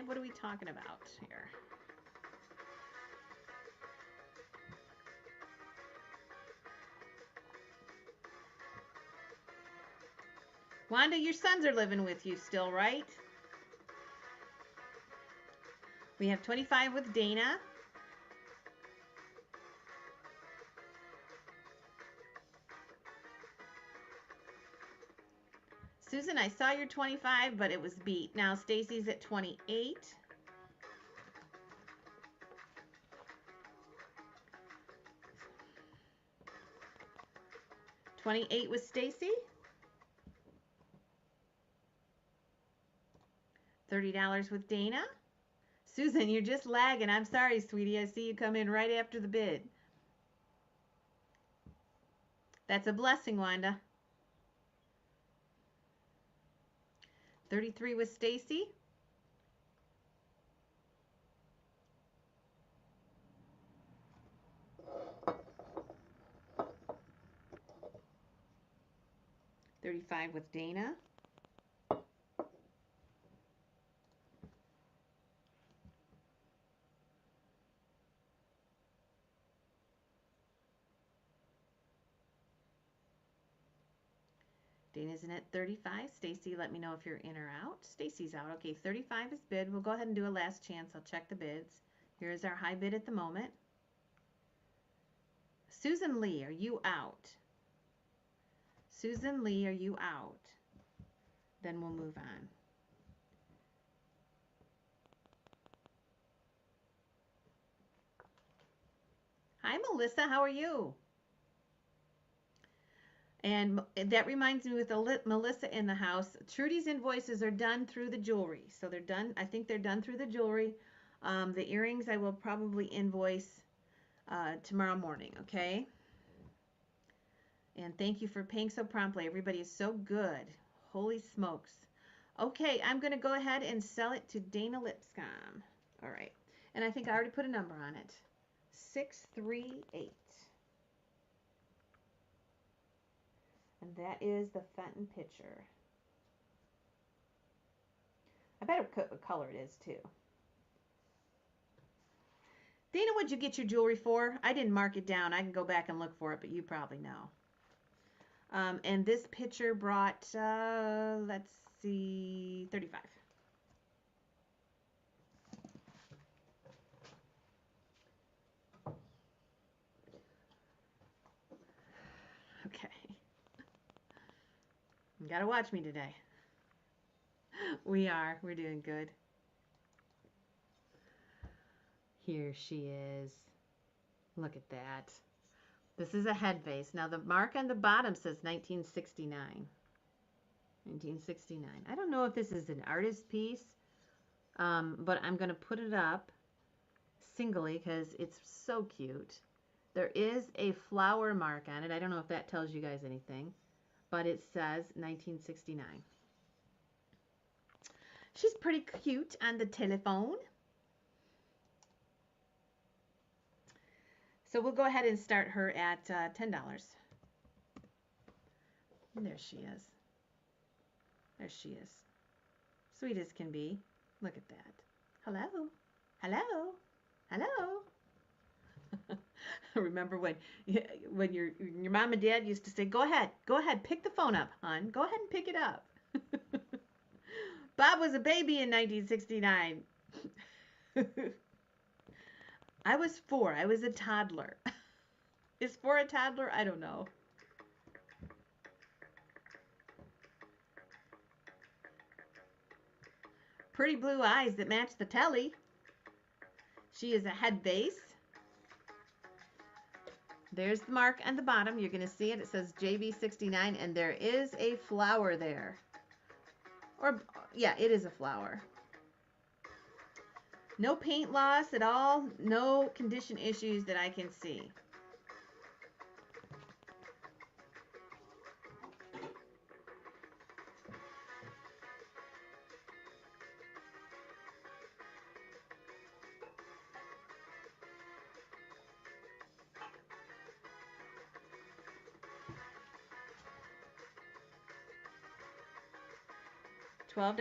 What are we talking about here? Wanda, your sons are living with you still, right? We have 25 with Dana. Susan, I saw your 25, but it was beat. Now Stacy's at 28. 28 with Stacy. $30 with Dana. Susan, you're just lagging. I'm sorry, sweetie. I see you come in right after the bid. That's a blessing, Wanda. 33 with Stacy. $35 with Dana. Dana's in at 35. Stacy, let me know if you're in or out. Stacy's out. Okay, 35 is bid. We'll go ahead and do a last chance. I'll check the bids. Here's our high bid at the moment. Susan Lee, are you out? Susan Lee, are you out? Then we'll move on. Hi, Melissa. How are you? And that reminds me, with Melissa in the house, Trudy's invoices are done through the jewelry. So they're done. I think they're done through the jewelry. The earrings I will probably invoice tomorrow morning, okay? And thank you for paying so promptly. Everybody is so good. Holy smokes. Okay, I'm going to go ahead and sell it to Dana Lipscomb. All right. And I think I already put a number on it. 638. And that is the Fenton picture. I better put what color it is too. Dana, what'd you get your jewelry for? I didn't mark it down. I can go back and look for it, but you probably know. And this picture brought, let's see, 35. Okay. You gotta watch me today. We are. We're doing good. Here she is. Look at that. This is a head vase. Now the mark on the bottom says 1969. 1969. I don't know if this is an artist piece, but I'm going to put it up singly because it's so cute. There is a flower mark on it. I don't know if that tells you guys anything, but it says 1969. She's pretty cute on the telephone. So we'll go ahead and start her at $10. And there she is. There she is. Sweet as can be. Look at that. Hello. Hello. Hello. Remember when your mom and dad used to say, go ahead, pick the phone up, hon. Go ahead and pick it up. Bob was a baby in 1969. I was 4. I was a toddler. Is 4 a toddler? I don't know. Pretty blue eyes that match the telly. She is a head vase. There's the mark on the bottom. You're going to see it. It says JV69, and there is a flower there. Or, yeah, it is a flower. No paint loss at all. No condition issues that I can see. $12.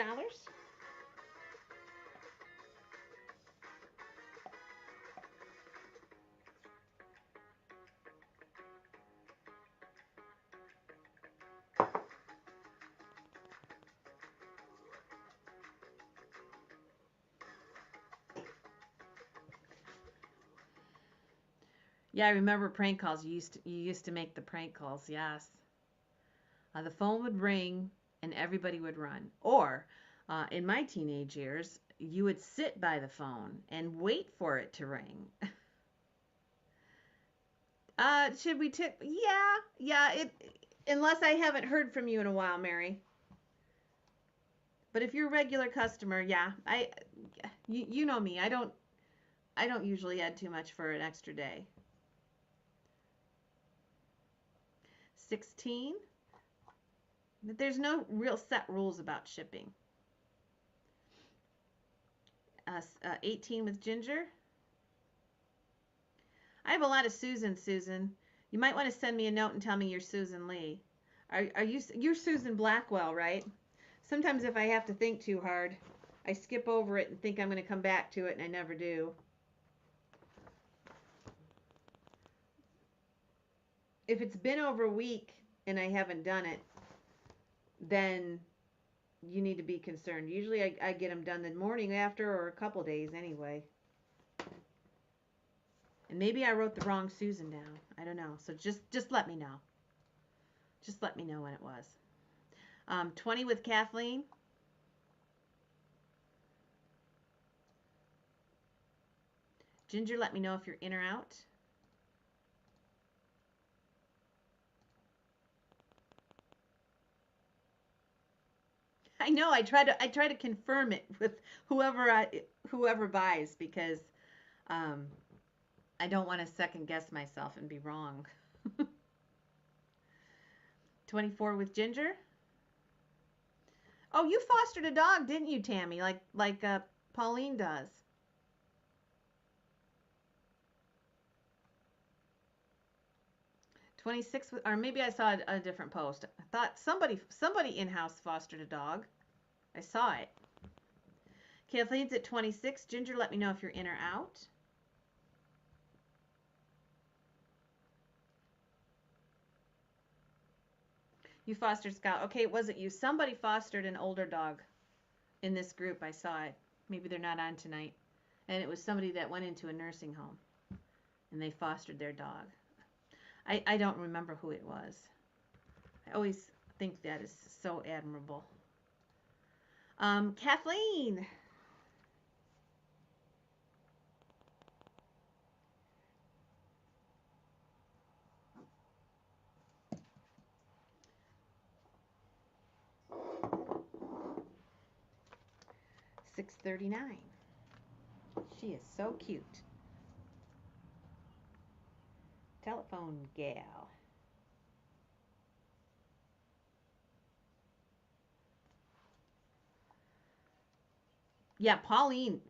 Yeah, I remember prank calls. You used to make the prank calls. Yes. The phone would ring and everybody would run. Or in my teenage years, you would sit by the phone and wait for it to ring. Should we tip? Yeah, yeah. Unless I haven't heard from you in a while, Mary. But if you're a regular customer, yeah, you know me. I don't usually add too much for an extra day. 16. There's no real set rules about shipping. 18 with Ginger. I have a lot of Susan. You might want to send me a note and tell me you're Susan Lee. You're Susan Blackwell, right? Sometimes if I have to think too hard, I skip over it and think I'm going to come back to it, and I never do. If it's been over a week and I haven't done it, then you need to be concerned. Usually I get them done the morning after or a couple days anyway. And maybe I wrote the wrong Susan down. I don't know. So just let me know. Just let me know when it was. 20 with Kathleen. Ginger, let me know if you're in or out. I know. I try to confirm it with whoever buys, because I don't want to second guess myself and be wrong. 24 with Ginger. Oh, you fostered a dog, didn't you, Tammy? Like Pauline does. 26, or maybe I saw a different post. I thought somebody in-house fostered a dog. I saw it. Kathleen's at 26. Ginger, let me know if you're in or out. You fostered Scout. Okay, it wasn't you. Somebody fostered an older dog in this group. I saw it. Maybe they're not on tonight. And it was somebody that went into a nursing home and they fostered their dog. I don't remember who it was. I always think that is so admirable. Kathleen. $6.39. She is so cute. Telephone gal. Yeah, Pauline,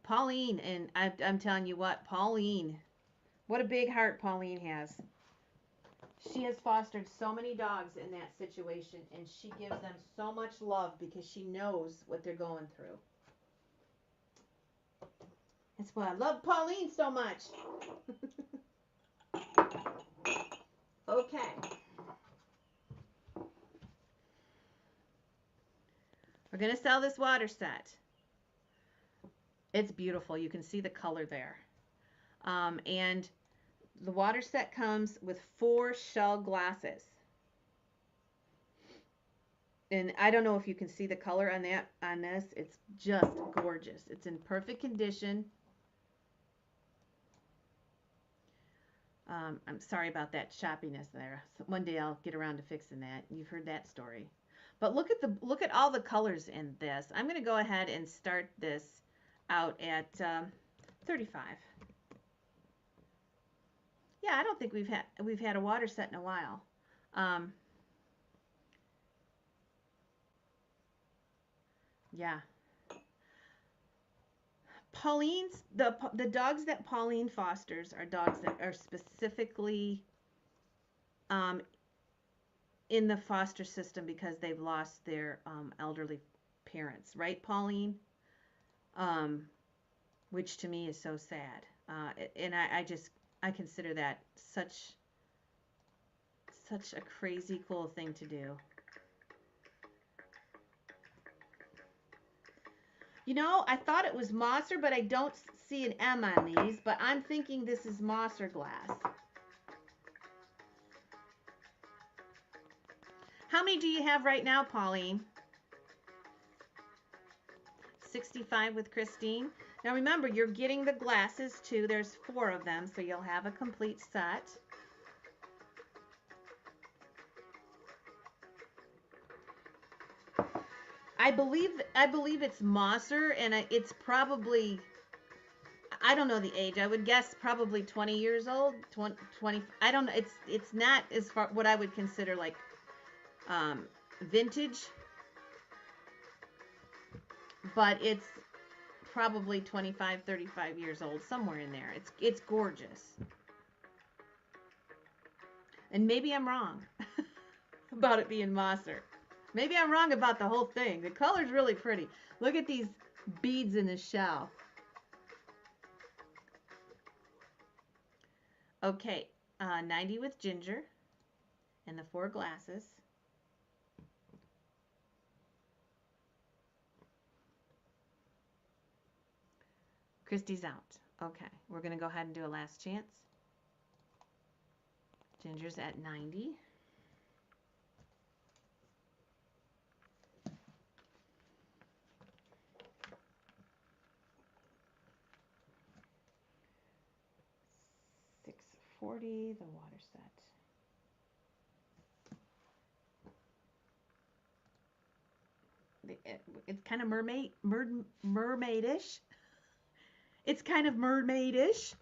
and I'm telling you what, Pauline, what a big heart Pauline has. She has fostered so many dogs in that situation, and she gives them so much love because she knows what they're going through. That's why I love Pauline so much. Okay. We're going to sell this water set. It's beautiful. You can see the color there. And the water set comes with 4 shell glasses. And I don't know if you can see the color on this. It's just gorgeous. It's in perfect condition. I'm sorry about that choppiness there. One day I'll get around to fixing that. You've heard that story. But look at all the colors in this. I'm going to go ahead and start this out at 35. Yeah, I don't think we've had a water set in a while. Yeah. The dogs that Pauline fosters are dogs that are specifically in the foster system because they've lost their elderly parents, right, Pauline? Which to me is so sad. And I consider that such a crazy cool thing to do. You know, I thought it was Mosser, but I don't see an M on these, but I'm thinking this is Mosser glass. How many do you have right now, Pauline? 65 with Christine. Now remember, you're getting the glasses too. There's 4 of them, so you'll have a complete set. I believe it's Mosser, and it's probably, I don't know the age. I would guess probably 20 years old, 20. I don't know. It's not as far what I would consider like vintage, but it's probably 25, 35 years old, somewhere in there. It's gorgeous. And maybe I'm wrong about it being Mosser. Maybe I'm wrong about the whole thing. The color's really pretty. Look at these beads in the shell. Okay, 90 with ginger and the 4 glasses. Christy's out. Okay, we're going to go ahead and do a last chance. Ginger's at 90. $6.40, the water set. It's kind of mermaidish. It's kind of mermaidish.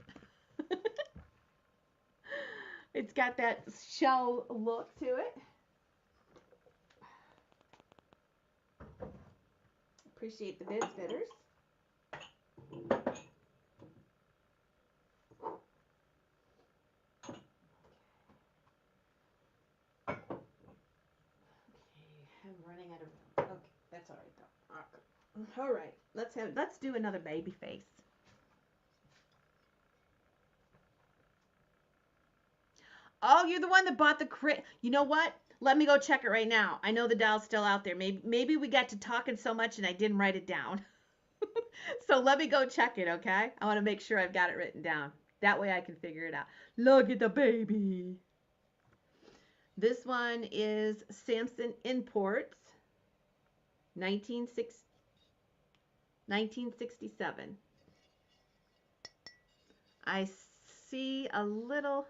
It's got that shell look to it. Appreciate the bids, bidders. Okay, I'm running out of. Okay, that's all right though. All right, let's do another baby face. Oh, you're the one that bought the crit. You know what? Let me go check it right now. I know the doll's still out there. Maybe we got to talking so much and I didn't write it down. So let me go check it, okay? I want to make sure I've got it written down. That way I can figure it out. Look at the baby. This one is Samson Imports, 1967. I see a little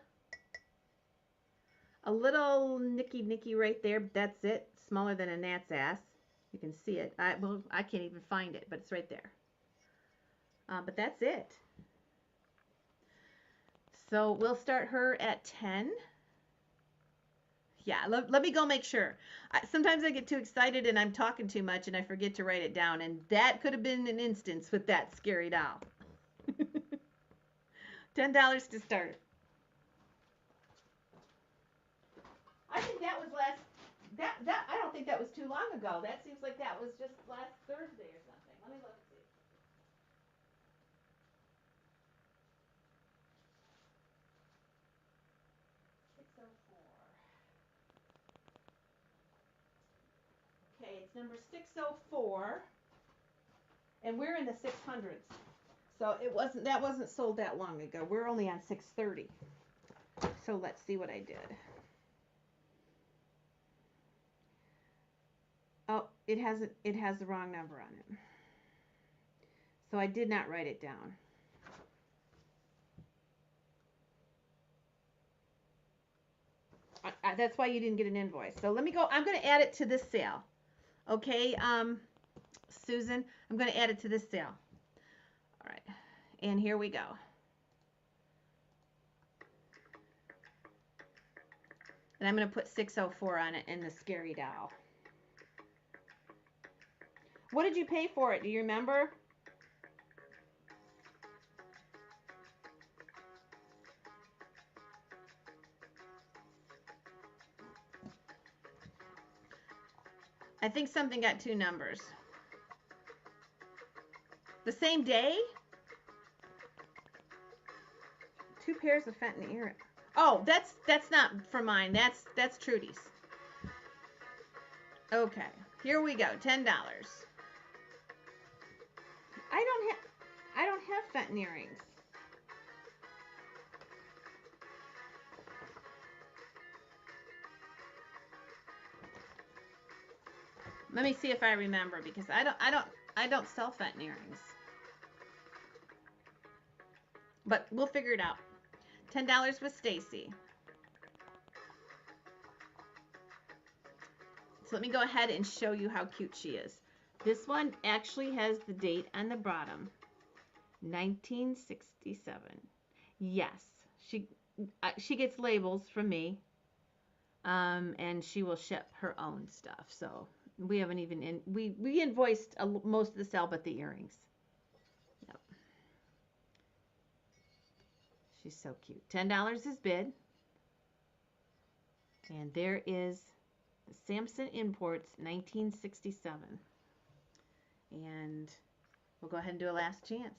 nicky right there, but that's it. Smaller than a gnat's ass. You can see it. I can't even find it, but it's right there. But that's it. So we'll start her at 10. Yeah, let me go make sure. Sometimes I get too excited and I'm talking too much and I forget to write it down. And that could have been an instance with that scary doll. $10 to start. I think that was last. That I don't think that was too long ago. That seems like that was just last Thursday or something. Let me look and see. Okay, it's number 604, and we're in the 600s. So that wasn't sold that long ago. We're only on 630. So let's see what I did. Oh, it has the wrong number on it. So I did not write it down. That's why you didn't get an invoice. So let me go. I'm going to add it to this sale. Okay, Susan, I'm going to add it to this sale. All right, and here we go. And I'm going to put 604 on it in the scary doll. What did you pay for it? Do you remember? I think something got 2 numbers. The same day? 2 pairs of Fenton earrings. Oh, that's not for mine. That's Trudy's. Okay, here we go. $10. I don't have Fenton earrings. Let me see if I remember, because I don't sell Fenton earrings. But we'll figure it out. $10 with Stacy. So let me go ahead and show you how cute she is. This one actually has the date on the bottom. 1967. Yes, she gets labels from me, and she will ship her own stuff. So we haven't even we invoiced most of the sale, but the earrings. Yep. She's so cute. $10 is bid, and there is the Samson Imports 1967, and we'll go ahead and do a last chance.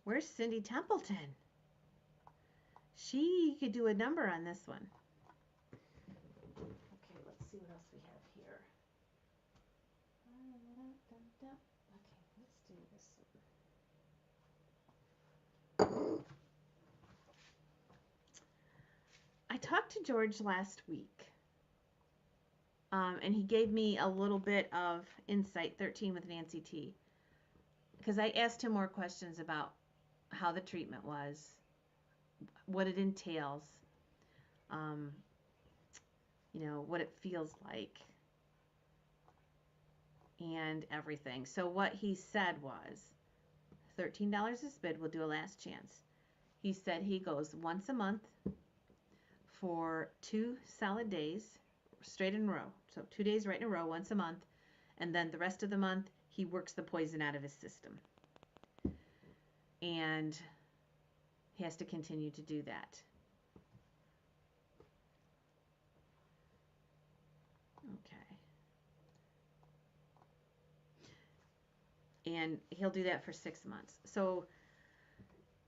Where's Cindy Templeton? She could do a number on this one. Okay, let's see what else we have here. Okay, let's do this one. I talked to George last week, and he gave me a little bit of insight, 13 with Nancy T, because I asked him more questions about how the treatment was, what it entails, you know, what it feels like, and everything. So what he said was, $13 is bid, we'll do a last chance. He said he goes once a month for 2 solid days, straight in a row. So 2 days right in a row, once a month. And then the rest of the month, he works the poison out of his system. And he has to continue to do that. Okay. And he'll do that for 6 months. So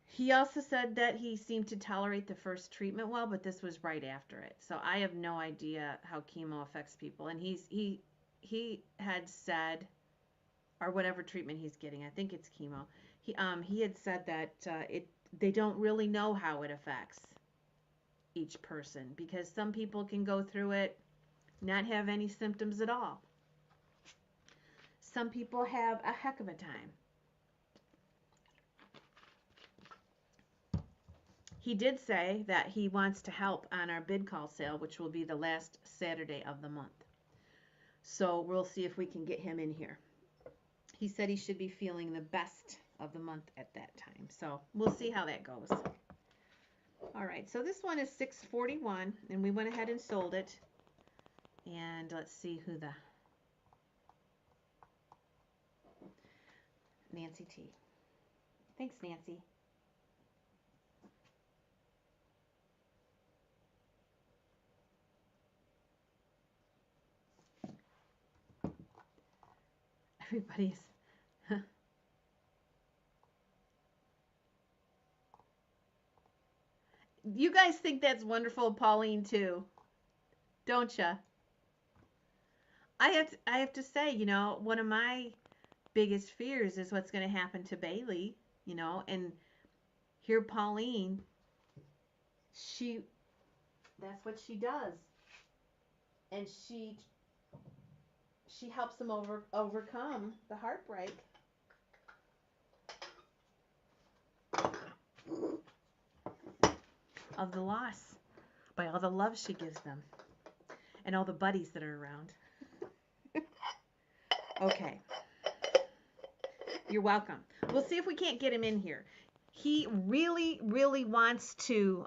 he also said that he seemed to tolerate the first treatment well, but this was right after it. So I have no idea how chemo affects people. And he had said, or whatever treatment he's getting, I think it's chemo. He had said that they don't really know how it affects each person, because some people can go through it, not have any symptoms at all. Some people have a heck of a time. He did say that he wants to help on our bid call sale, which will be the last Saturday of the month. So we'll see if we can get him in here. He said he should be feeling the best of the month at that time. So we'll see how that goes. All right, so this one is $6.41, and we went ahead and sold it. And let's see who the Nancy T. Thanks, Nancy. Everybody's You guys think that's wonderful, Pauline, too, don't ya? I have to say, you know, one of my biggest fears is what's going to happen to Bailey, you know, and here Pauline, that's what she does. And she helps him overcome the heartbreak of the loss by all the love she gives them and all the buddies that are around. Okay. You're welcome. We'll see if we can't get him in here. He really, really wants to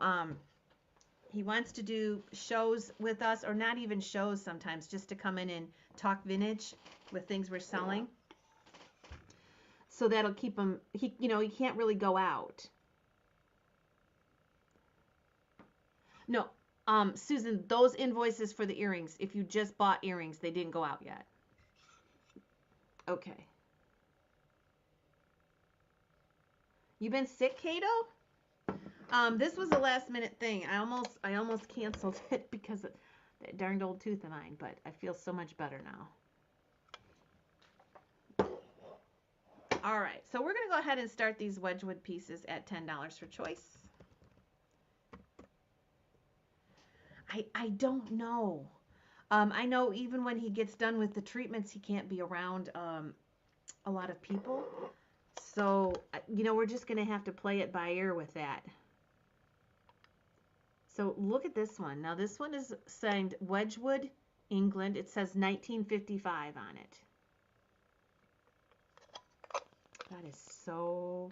do shows with us, or not even shows sometimes, just to come in and talk vintage with things we're selling. So that'll keep him, he can't really go out. No, Susan, those invoices for the earrings, if you just bought earrings, they didn't go out yet. Okay. You been sick, Kato? This was a last minute thing. I almost canceled it because of that darned old tooth of mine, but I feel so much better now. All right, so we're going to go ahead and start these Wedgwood pieces at $10 for choice. I don't know. I know even when he gets done with the treatments, he can't be around a lot of people. So, we're just going to have to play it by ear with that. So look at this one. Now this one is signed Wedgwood, England. It says 1955 on it. That is so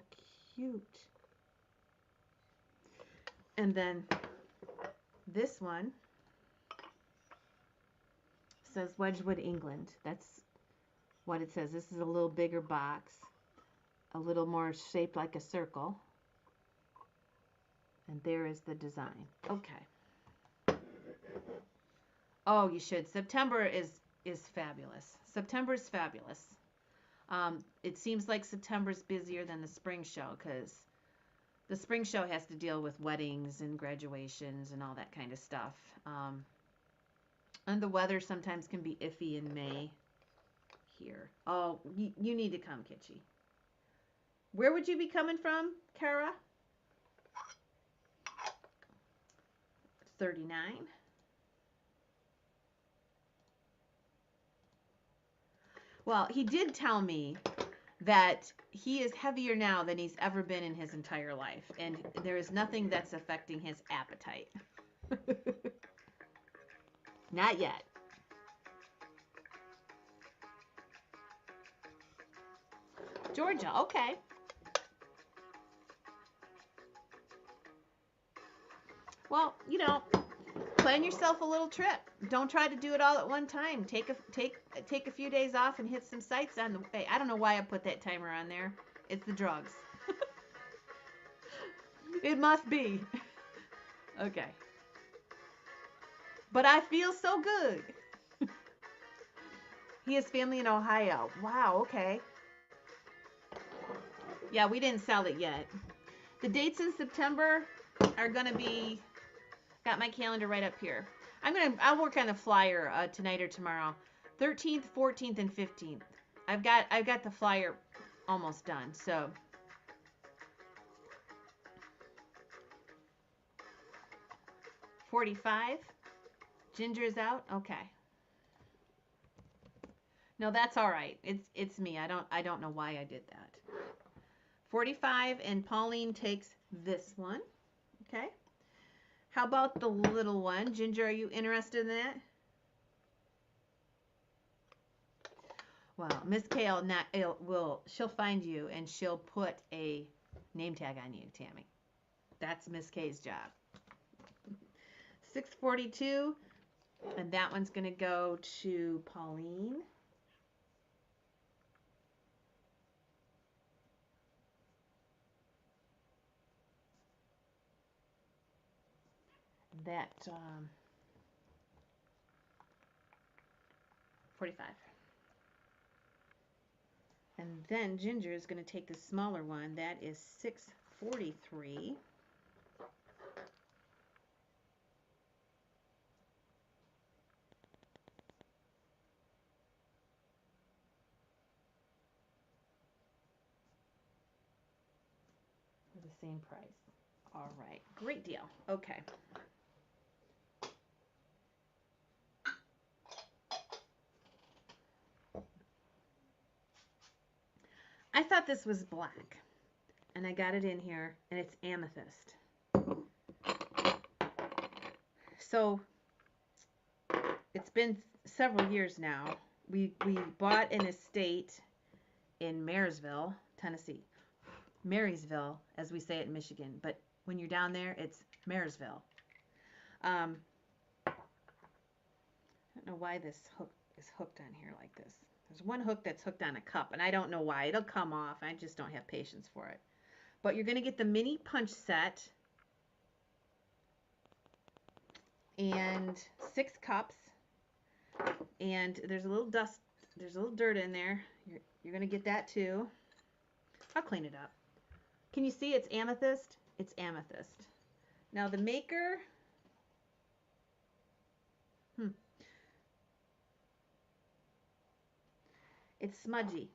cute. And then this one says Wedgwood, England. That's what it says. This is a little bigger box, a little more shaped like a circle. And there is the design. Okay. Oh, you should. September is fabulous. September is fabulous. It seems like September's busier than the spring show because the spring show has to deal with weddings and graduations and all that kind of stuff. And the weather sometimes can be iffy in May here. Oh, you need to come, Kitschy. Where would you be coming from, Kara? 39. Well, he did tell me that he is heavier now than he's ever been in his entire life, and there is nothing that's affecting his appetite. Not yet. Georgia, okay. Well, plan yourself a little trip. Don't try to do it all at one time. Take a few days off and hit some sites on the way. I don't know why I put that timer on there. It's the drugs. It must be. Okay. But I feel so good. He has family in Ohio. Wow, okay. Yeah, we didn't sell it yet. The dates in September are going to be, got my calendar right up here. I'll work on the flyer tonight or tomorrow. 13th, 14th, and 15th. I've got the flyer almost done. So 45. Ginger is out. Okay. No, that's all right. It's me. I don't know why I did that. 45, and Pauline takes this one. Okay. How about the little one? Ginger, are you interested in that? Well, Miss Kale she'll find you and she'll put a name tag on you, Tammy. That's Miss K's job. 642, and that one's going to go to Pauline. That 45. And then Ginger is going to take the smaller one. That is 643. For the same price. All right. Great deal. Okay. I thought this was black, and I got it in here, and it's amethyst. So it's been several years now. We bought an estate in Marysville, Tennessee. Marysville, as we say it in Michigan, but when you're down there, it's Marysville. I don't know why this hook is hooked on here like this. There's one hook that's hooked on a cup, and I don't know why. It'll come off. I just don't have patience for it. But you're going to get the mini punch set and 6 cups. And there's a little dust. There's a little dirt in there. You're going to get that too. I'll clean it up. Can you see it's amethyst? It's amethyst. Now the maker... It's smudgy.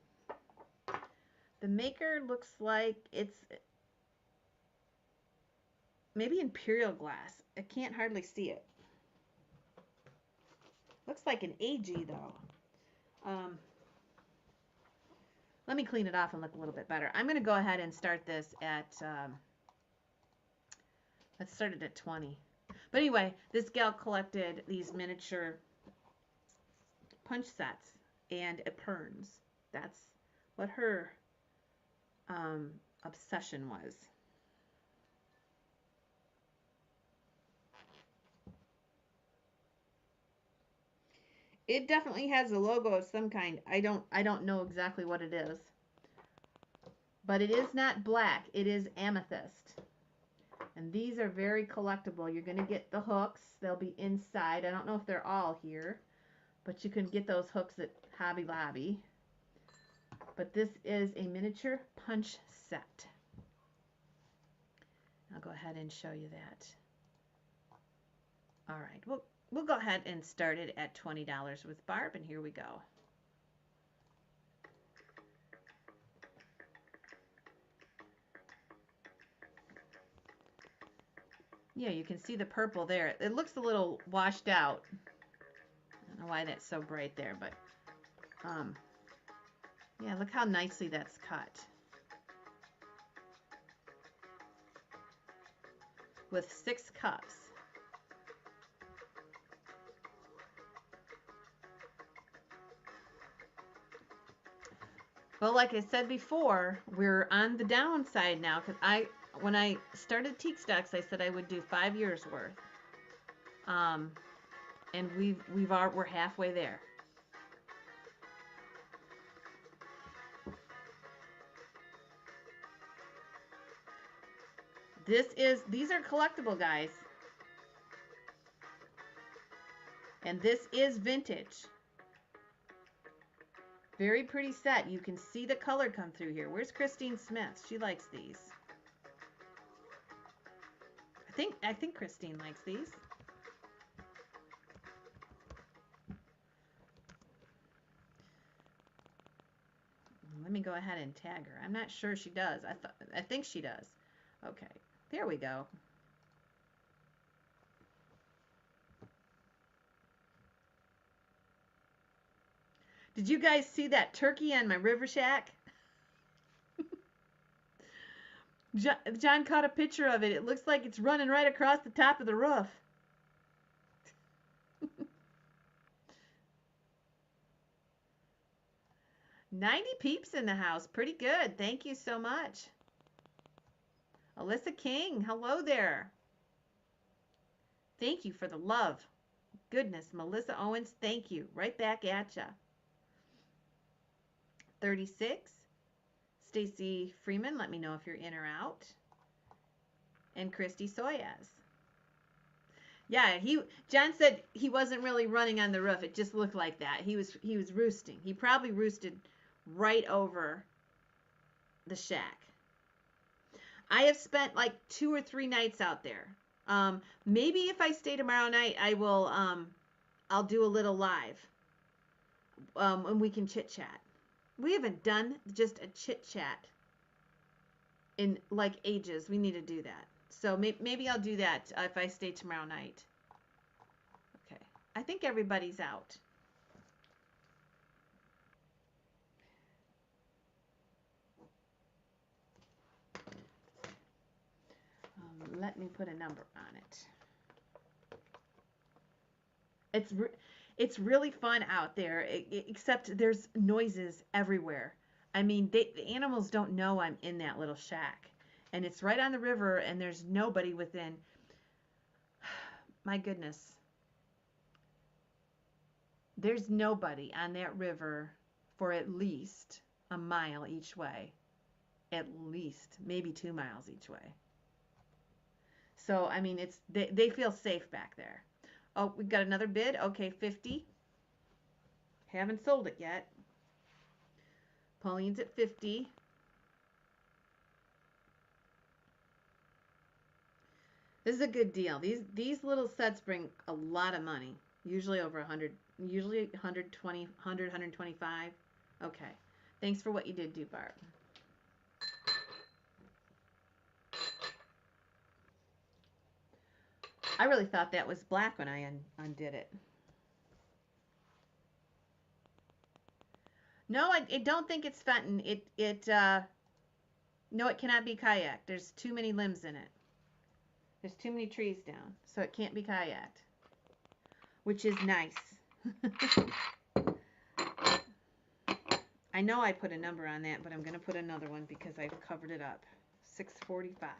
The maker looks like it's maybe imperial glass. I can't hardly see it. Looks like an AG though. Let me clean it off and look a little bit better. I'm going to go ahead and start this at, let's start it at 20. But anyway, this gal collected these miniature punch sets and perns. That's what her obsession was. It definitely has a logo of some kind. I don't know exactly what it is. But it is not black. It is amethyst. And these are very collectible. You're going to get the hooks. They'll be inside. I don't know if they're all here, but you can get those hooks at Hobby Lobby. But this is a miniature punch set. I'll go ahead and show you that. All right, we'll go ahead and start it at $20 with Barb, and here we go. Yeah, you can see the purple there. It looks a little washed out. I don't know why that's so bright there, but yeah, look how nicely that's cut. With 6 cups. Well, like I said before, we're on the downside now because when I started Teak Stocks, I said I would do 5 years worth. And we're halfway there. These are collectible, guys. And this is vintage. Very pretty set. You can see the color come through here. Where's Christine Smith? She likes these. I think Christine likes these. Let me go ahead and tag her. I'm not sure she does. I think she does. Okay. There we go. Did you guys see that turkey on my river shack? John caught a picture of it. It looks like it's running right across the top of the roof. $90 peeps in the house. Pretty good. Thank you so much. Alyssa King, hello there. Thank you for the love. Goodness, Melissa Owens, thank you. Right back at ya. 36. Stacy Freeman, let me know if you're in or out. And Christy Soyas. Yeah, John said he wasn't really running on the roof. It just looked like that. He was roosting. He probably roosted right over the shack. I have spent like 2 or 3 nights out there. Maybe if I stay tomorrow night, I will. I'll do a little live. And we can chit chat. We haven't done just a chit chat in like ages. We need to do that. So maybe I'll do that if I stay tomorrow night. Okay. I think everybody's out. Let me put a number on it. It's really fun out there, except there's noises everywhere. I mean, the animals don't know I'm in that little shack. And it's right on the river, and there's nobody within. My goodness. There's nobody on that river for at least a mile each way. At least, maybe 2 miles each way. So, I mean, they feel safe back there. Oh, we've got another bid. Okay, 50. Haven't sold it yet. Pauline's at 50. This is a good deal. These little sets bring a lot of money. Usually over 100, usually 120, 100, 125. Okay. Thanks for what you did do, Barb. I really thought that was black when I undid it. No, I don't think it's Fenton. No, it cannot be kayak. There's too many limbs in it. There's too many trees down, so it can't be kayaked, which is nice. I know I put a number on that, but I'm going to put another one because I've covered it up. 645.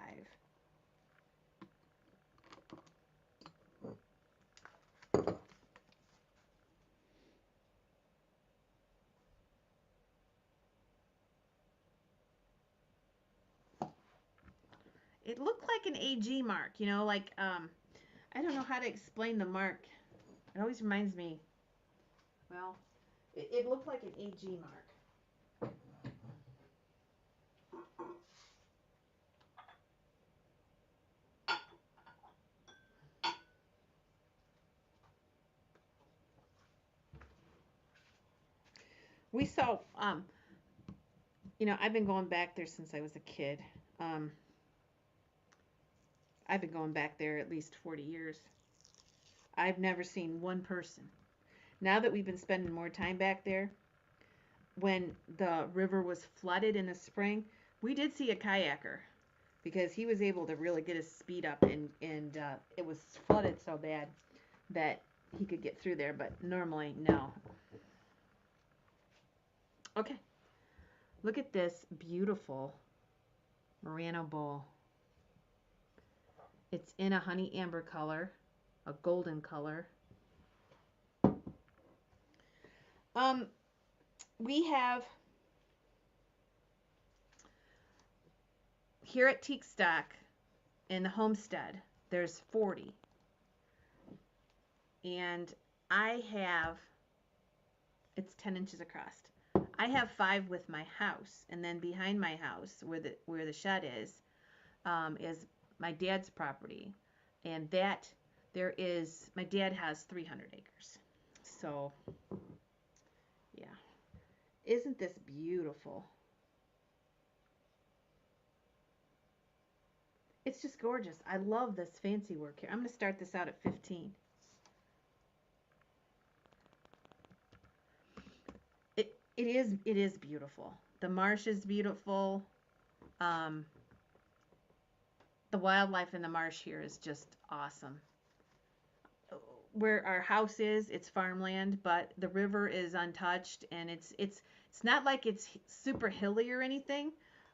It looked like an AG mark, you know, like, I don't know how to explain the mark. It always reminds me, well, it looked like an AG mark. We saw, you know, I've been going back there since I was a kid. Um, I've been going back there at least 40 years. I've never seen one person. Now that we've been spending more time back there, when the river was flooded in the spring, we did see a kayaker because he was able to really get his speed up, and it was flooded so bad that he could get through there, but normally, no. Okay, look at this beautiful Murano bowl. It's in a honey amber color, a golden color. We have here at Teak Stock in the homestead, there's 40. And I have, it's 10 inches across. I have 5 with my house, and then behind my house, where the shed is my dad's property, and my dad has 300 acres. So, yeah, isn't this beautiful? It's just gorgeous. I love this fancy work here. I'm going to start this out at 15. It is beautiful. The marsh is beautiful. The wildlife in the marsh here is just awesome. Where our house is, it's farmland, but the river is untouched, and it's not like it's super hilly or anything,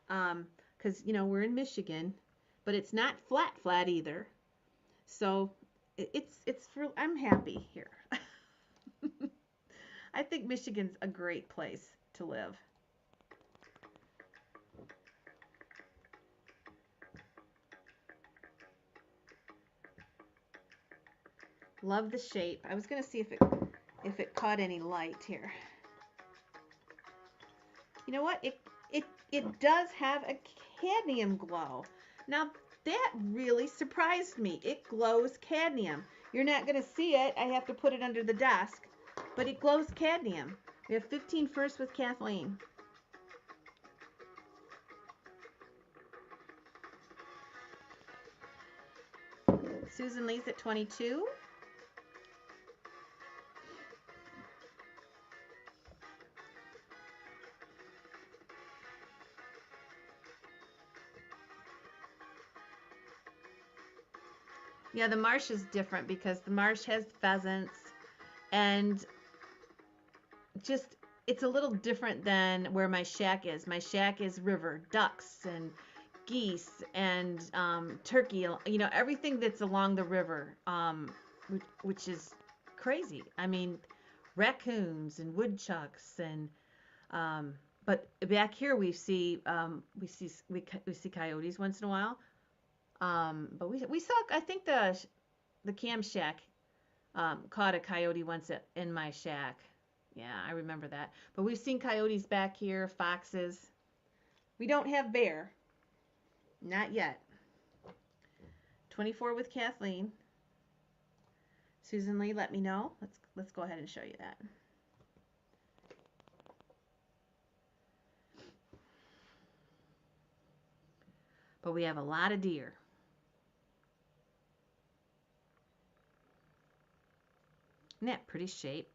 because you know we're in Michigan, but it's not flat either. So I'm happy here. I think Michigan's a great place to live. Love the shape. I was going to see if it caught any light here. You know what? It does have a cadmium glow. Now that really surprised me. It glows cadmium. You're not going to see it. I have to put it under the desk, but it glows cadmium. We have 15 first with Kathleen. Susan Lee's at 22. Yeah, the marsh is different because the marsh has pheasants, and just it's a little different than where my shack is. My shack is river, ducks and geese and turkey, you know, everything that's along the river, which is crazy. I mean, raccoons and woodchucks and but back here we see coyotes once in a while. But we saw, I think the Cam Shack caught a coyote once in my shack. Yeah, I remember that. But we've seen coyotes back here, foxes. We don't have bear. Not yet. 24 with Kathleen. Susan Lee, let me know. Let's go ahead and show you that. But we have a lot of deer. Isn't that pretty shape?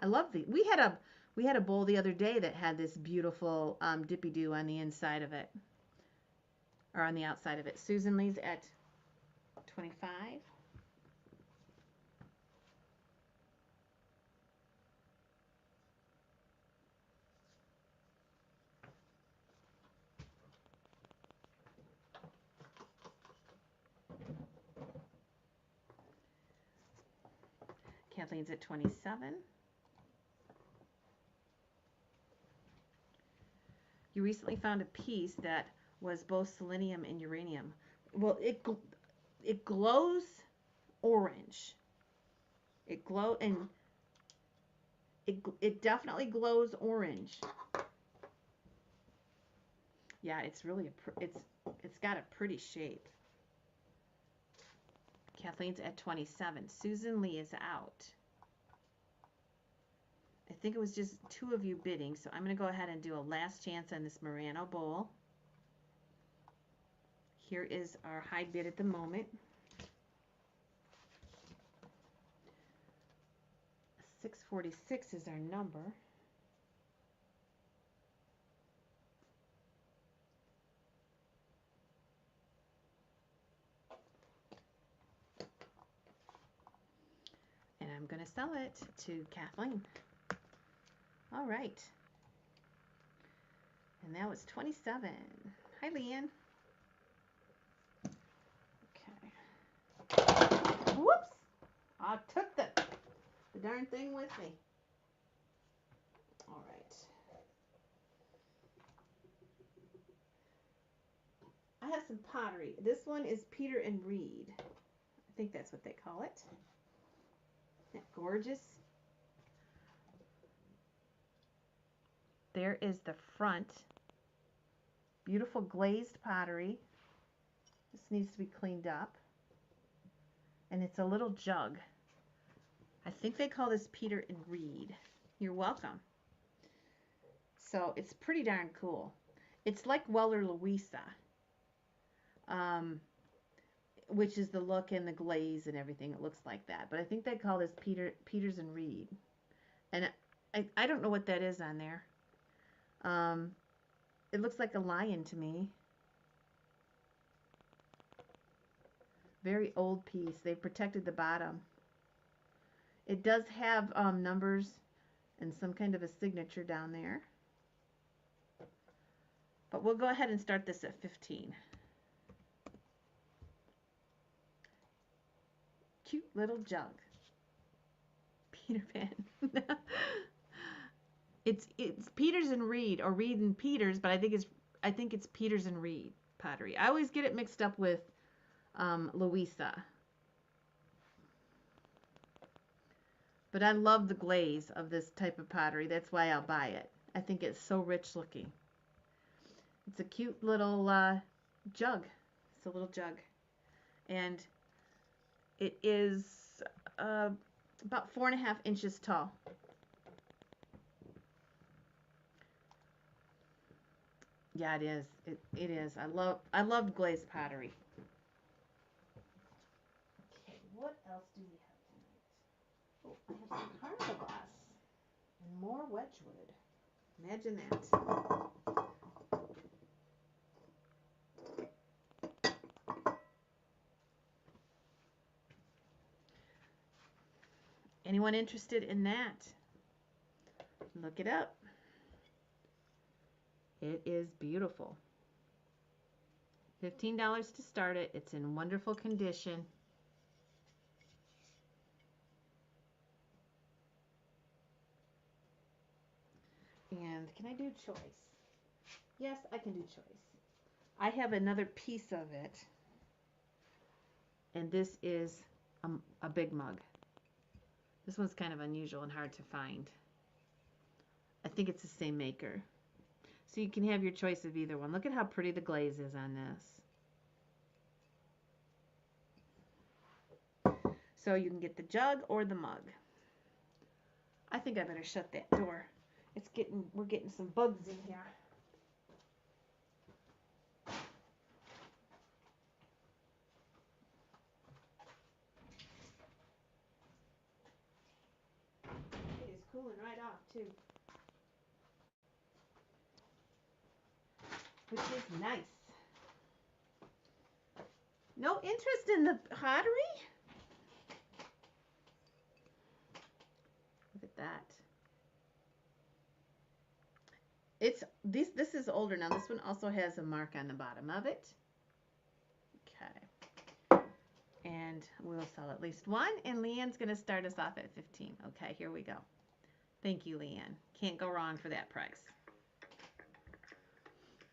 I love we had We had a bowl the other day that had this beautiful dippy doo on the inside of it, or on the outside of it. Susan Lee's at 25. Kathleen's at 27. You recently found a piece that was both selenium and uranium. Well, it glows orange. It definitely glows orange. Yeah, it's really it's got a pretty shape. Kathleen's at 27. Susan Lee is out. I think it was just 2 of you bidding, so I'm going to go ahead and do a last chance on this Murano bowl. Here is our high bid at the moment. 646 is our number. And I'm going to sell it to Kathleen. All right. And now it's 27. Hi, Leanne. Okay. Whoops! I took the darn thing with me. All right. I have some pottery. This one is Peter and Reed. I think that's what they call it. Isn't that gorgeous? There is the front. Beautiful glazed pottery. This needs to be cleaned up. And it's a little jug. I think they call this Peter and Reed. You're welcome. So it's pretty darn cool. It's like Weller Louisa, which is the look and the glaze and everything. It looks like that. But I think they call this Peters and Reed. And I don't know what that is on there. It looks like a lion to me. Very old piece. They've protected the bottom. It does have numbers and some kind of a signature down there. But we'll go ahead and start this at 15. Cute little jug. Peter Pan. It's Peters and Reed, or Reed and Peters, but I think it's Peters and Reed pottery. I always get it mixed up with Louisa. But I love the glaze of this type of pottery. That's why I'll buy it. I think it's so rich looking. It's a cute little jug. It's a little jug. And it is about 4.5 inches tall. Yeah, it is. It is. I love glazed pottery. Okay, what else do we have tonight? Oh, I have some carnival glass and more Wedgwood. Imagine that. Anyone interested in that? Look it up. It is beautiful. $15 to start it. It's in wonderful condition. And can I do choice? Yes, I can do choice. I have another piece of it. And this is a big mug. This one's kind of unusual and hard to find. I think it's the same maker. So you can have your choice of either one. Look at how pretty the glaze is on this. So you can get the jug or the mug. I think I better shut that door. We're getting some bugs in here. It is cooling right off too. which is nice. No interest in the pottery? Look at that. It's this is older now. This one also has a mark on the bottom of it. Okay. And we'll sell at least one. And Leanne's going to start us off at 15. Okay, here we go. Thank you, Leanne. Can't go wrong for that price.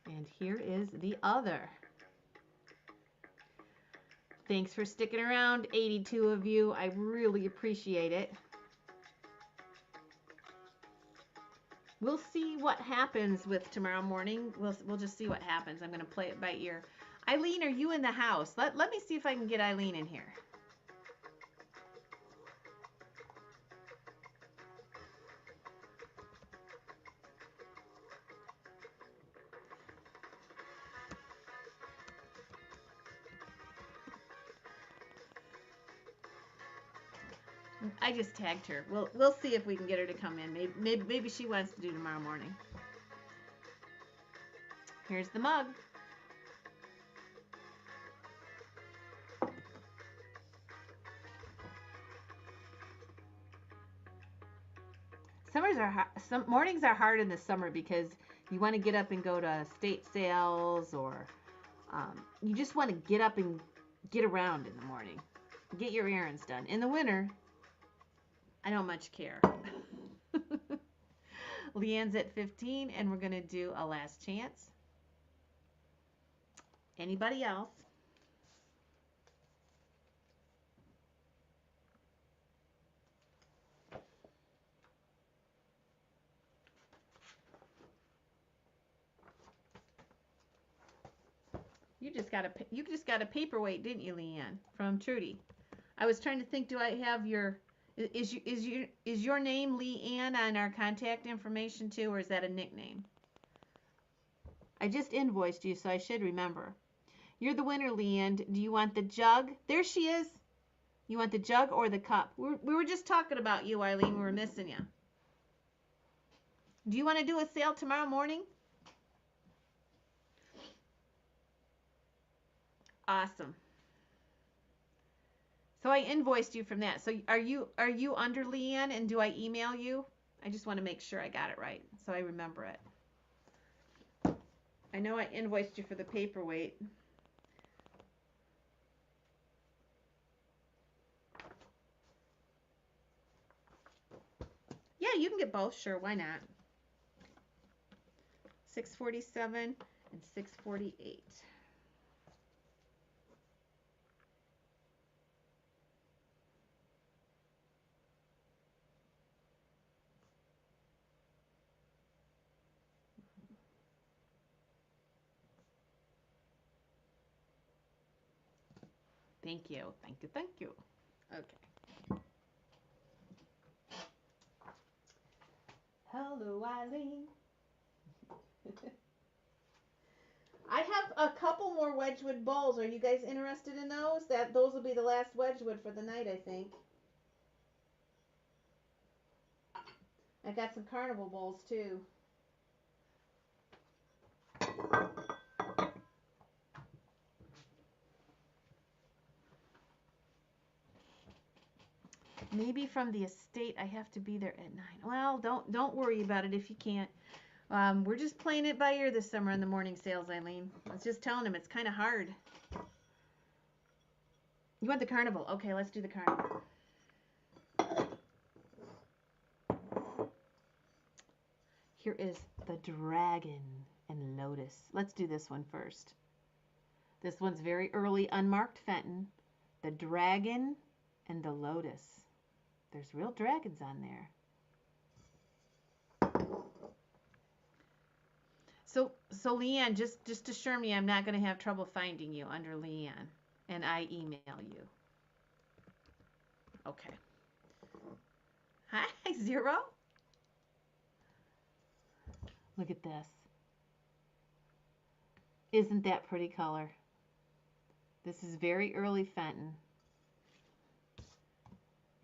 And here is the other. Thanks for sticking around, 82 of you. I really appreciate it. We'll see what happens with tomorrow morning. We'll just see what happens. I'm going to play it by ear. Eileen, are you in the house? Let me see if I can get Eileen in here. I just tagged her. We'll see if we can get her to come in. Maybe she wants to do tomorrow morning. Here's the mug. Mornings are hard in the summer because you want to get up and go to estate sales, or you just want to get up and get around in the morning. Get your errands done. In the winter, I don't much care. Leanne's at 15, and we're going to do a last chance. Anybody else? You just got a paperweight, didn't you, Leanne? From Trudy. I was trying to think. Do I have your? Is your name Leanne on our contact information too, or is that a nickname? I just invoiced you, so I should remember. You're the winner, Leanne. Do you want the jug? There she is. You want the jug or the cup? We were just talking about you, Eileen. We were missing you. Do you want to do a sale tomorrow morning? Awesome. So I invoiced you from that. So are you under Leanne, and do I email you? I just want to make sure I got it right so I remember it. I know I invoiced you for the paperweight. Yeah, you can get both. Sure, why not? $6.47 and $6.48. Thank you. Thank you. Thank you. Okay. Hello, Eileen. I have a couple more Wedgwood bowls. Are you guys interested in those? Those will be the last Wedgwood for the night, I think. I got some carnival bowls too. Maybe from the estate I have to be there at 9. Well, don't worry about it if you can't. We're just playing it by ear this summer in the morning sales, Eileen. I was just telling him it's kind of hard. You want the carnival? Okay, let's do the carnival. Here is the dragon and lotus. Let's do this one first. This one's very early, unmarked Fenton. The dragon and the lotus. There's real dragons on there. So Leanne, just assure me I'm not going to have trouble finding you under Leanne, and I email you. Okay. Hi, 0. Look at this. Isn't that pretty color? This is very early Fenton.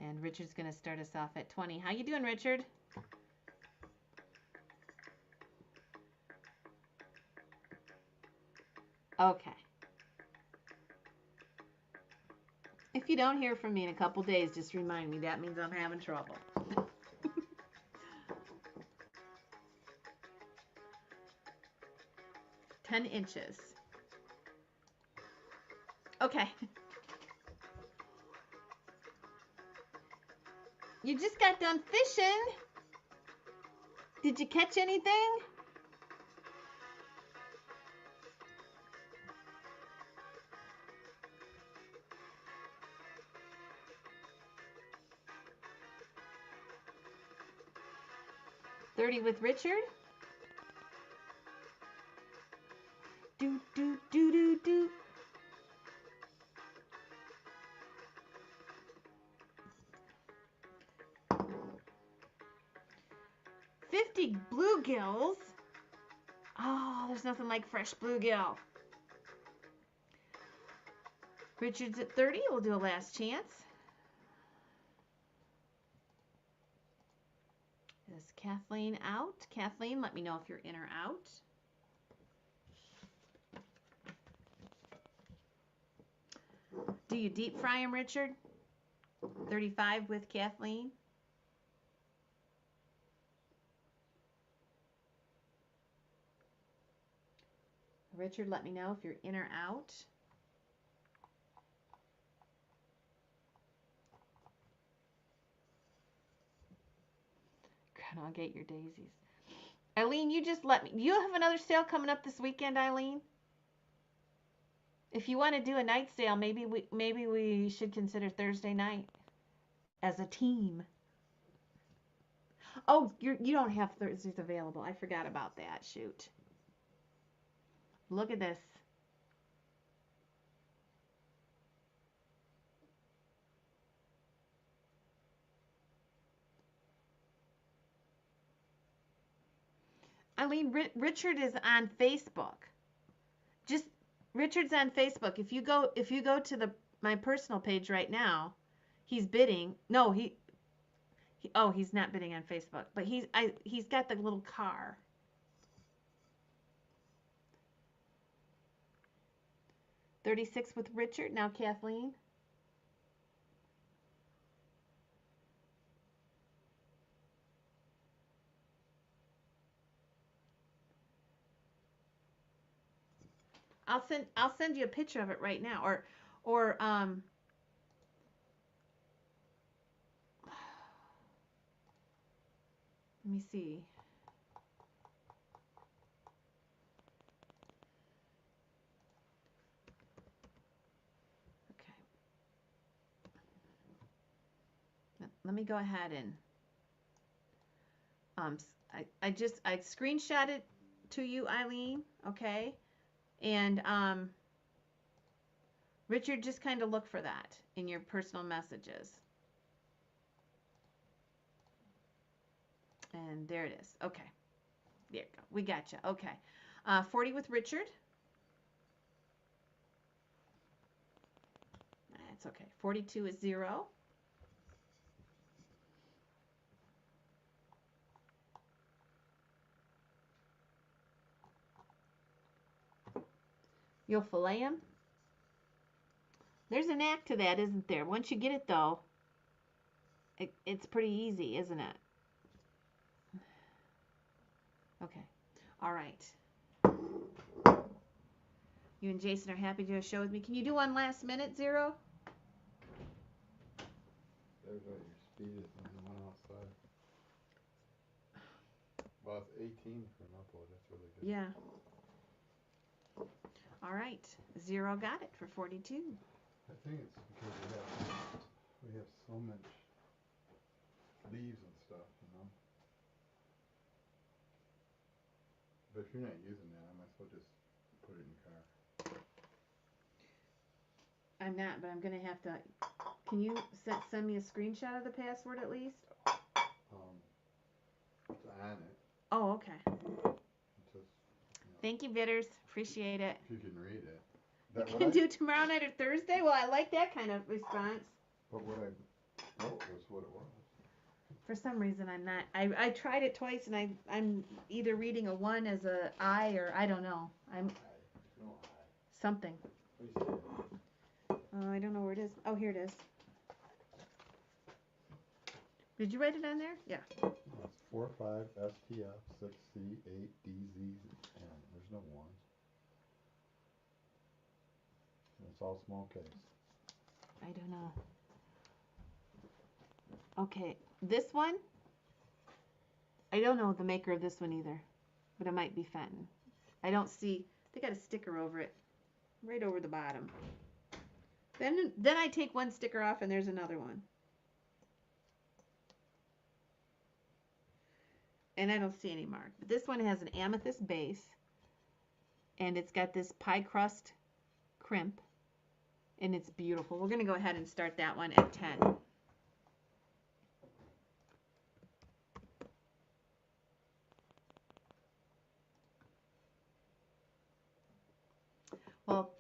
And Richard's going to start us off at 20. How you doing, Richard? Okay. If you don't hear from me in a couple days, just remind me. That means I'm having trouble. 10 inches. Okay. You just got done fishing. Did you catch anything? "30 with Richard." Do, do, do, do, do. "50 bluegills." Oh, there's nothing like fresh bluegill. Richard's at 30. We'll do a last chance. Is Kathleen out? Kathleen, let me know if you're in or out. Do you deep fry them, Richard? 35 with Kathleen. Richard, let me know if you're in or out. I'll get your daisies. Eileen, you just let me. You have another sale coming up this weekend, Eileen? If you want to do a night sale, maybe we should consider Thursday night as a team. Oh, you don't have Thursdays available. I forgot about that. Shoot. Look at this. Eileen, Richard is on Facebook. Just Richard's on Facebook. If you go to my personal page right now, he's bidding. No, he's not bidding on Facebook, but he's got the little car. $36 with Richard. Now Kathleen. I'll send you a picture of it right now, or let me see. Okay. Let me go ahead and I screenshot it to you, Eileen. Okay, and Richard, just kind of look for that in your personal messages. And there it is. Okay. There you go. We got you. Okay. 40 with Richard. That's okay. 42 is 0. You'll fillet them. There's a knack to that, isn't there? Once you get it, though, it's pretty easy, isn't it? Okay. All right. You and Jason are happy to do a show with me. Can you do one last minute, 0?
There's what your speed is on the one outside. Well, it's 18 for an upload. That's really good.
Yeah. All right. 0 got it for 42.
I think it's because we have so much leaves and stuff, you know. But if you're not using that, I might as well just put it in your car.
I'm not, but I'm going to have to. Can you send me a screenshot of the password at least?
It's on it.
Oh, okay.
Just, you know,
Thank you, bidders. Appreciate it.
if you can read it.
You can do tomorrow night or Thursday? Well, I like that kind of response.
But what I wrote was what it was.
For some reason, I'm not. I tried it twice, and I'm either reading a 1 as a I or I don't know.
No I.
something.
What do you say?
Oh, I don't know where it is. Oh, here it is. Did you write it on there? Yeah.
It's 4-5 SPF 6C 8DZN. There's no ones. It's all small case.
I don't know. Okay, this one, I don't know the maker of this one either, but it might be Fenton. I don't see, they got a sticker over it, right over the bottom. Then I take one sticker off and there's another one. And I don't see any mark. But this one has an amethyst base, and it's got this pie crust crimp, and it's beautiful. We're going to go ahead and start that one at 10. Well,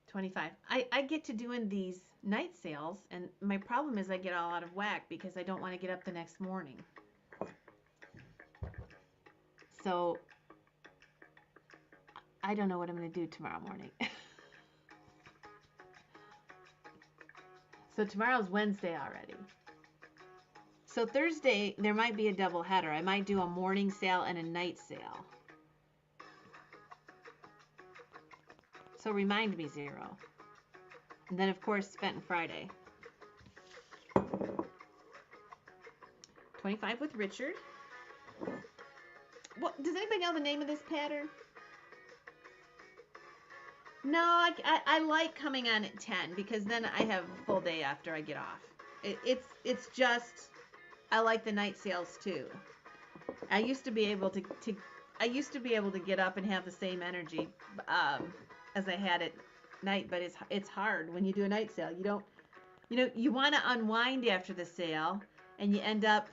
25. I get to doing these night sales, and my problem is I get all out of whack because I don't want to get up the next morning. So I don't know what I'm going to do tomorrow morning. So tomorrow's Wednesday already. So Thursday, there might be a double header. I might do a morning sale and a night sale. So remind me, Zero. And then, of course, Fenton Friday. 25 with Richard. Well, does anybody know the name of this pattern? No, I like coming on at 10 because then I have a full day after I get off. It's just, I like the night sales too. I used to be able to get up and have the same energy as I had at night, but it's hard when you do a night sale. You want to unwind after the sale, and you end up,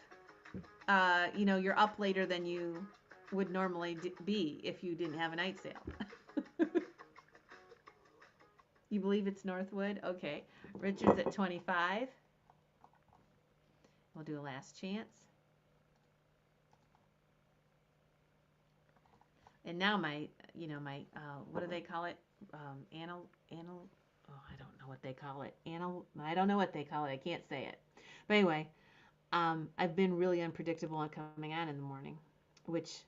you're up later than you would normally be if you didn't have a night sale. You believe it's Northwood? Okay. Richard's at 25. We'll do a last chance. And now my what do they call it? I don't know what they call it. I don't know what they call it. I can't say it. But anyway, I've been really unpredictable on coming on in the morning, which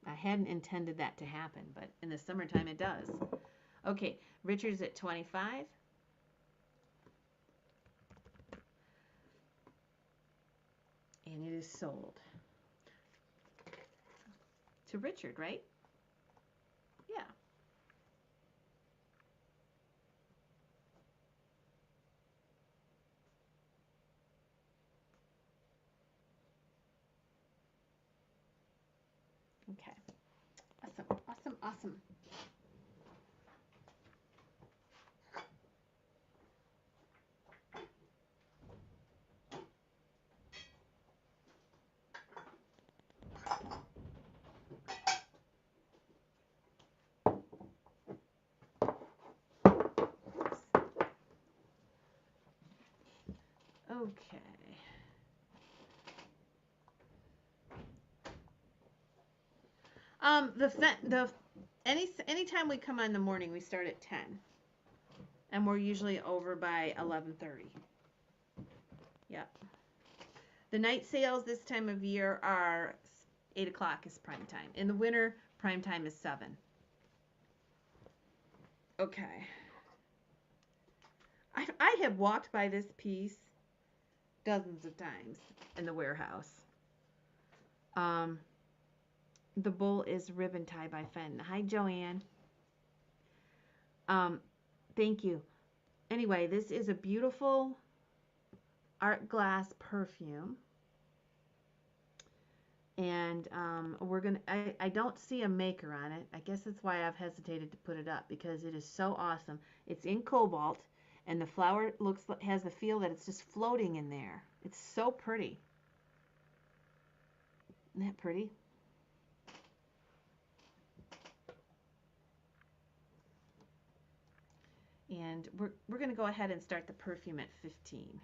I hadn't intended that to happen, but in the summertime it does. Okay, Richard's at 25. And it is sold. To Richard, right? Yeah. Okay. Awesome, awesome, awesome. Okay. Anytime we come on in the morning, we start at 10, and we're usually over by 11:30. Yep. The night sales this time of year are 8 o'clock is prime time. In the winter, prime time is 7. Okay. I have walked by this piece dozens of times in the warehouse. The bowl is ribbon tie by Fenton. Hi, Joanne. Thank you. Anyway, this is a beautiful art glass perfume. And I don't see a maker on it. I guess that's why I've hesitated to put it up, because it is so awesome. It's in cobalt, and the flower has the feel that it's just floating in there. It's so pretty. Isn't that pretty? And we're going to go ahead and start the perfume at 15.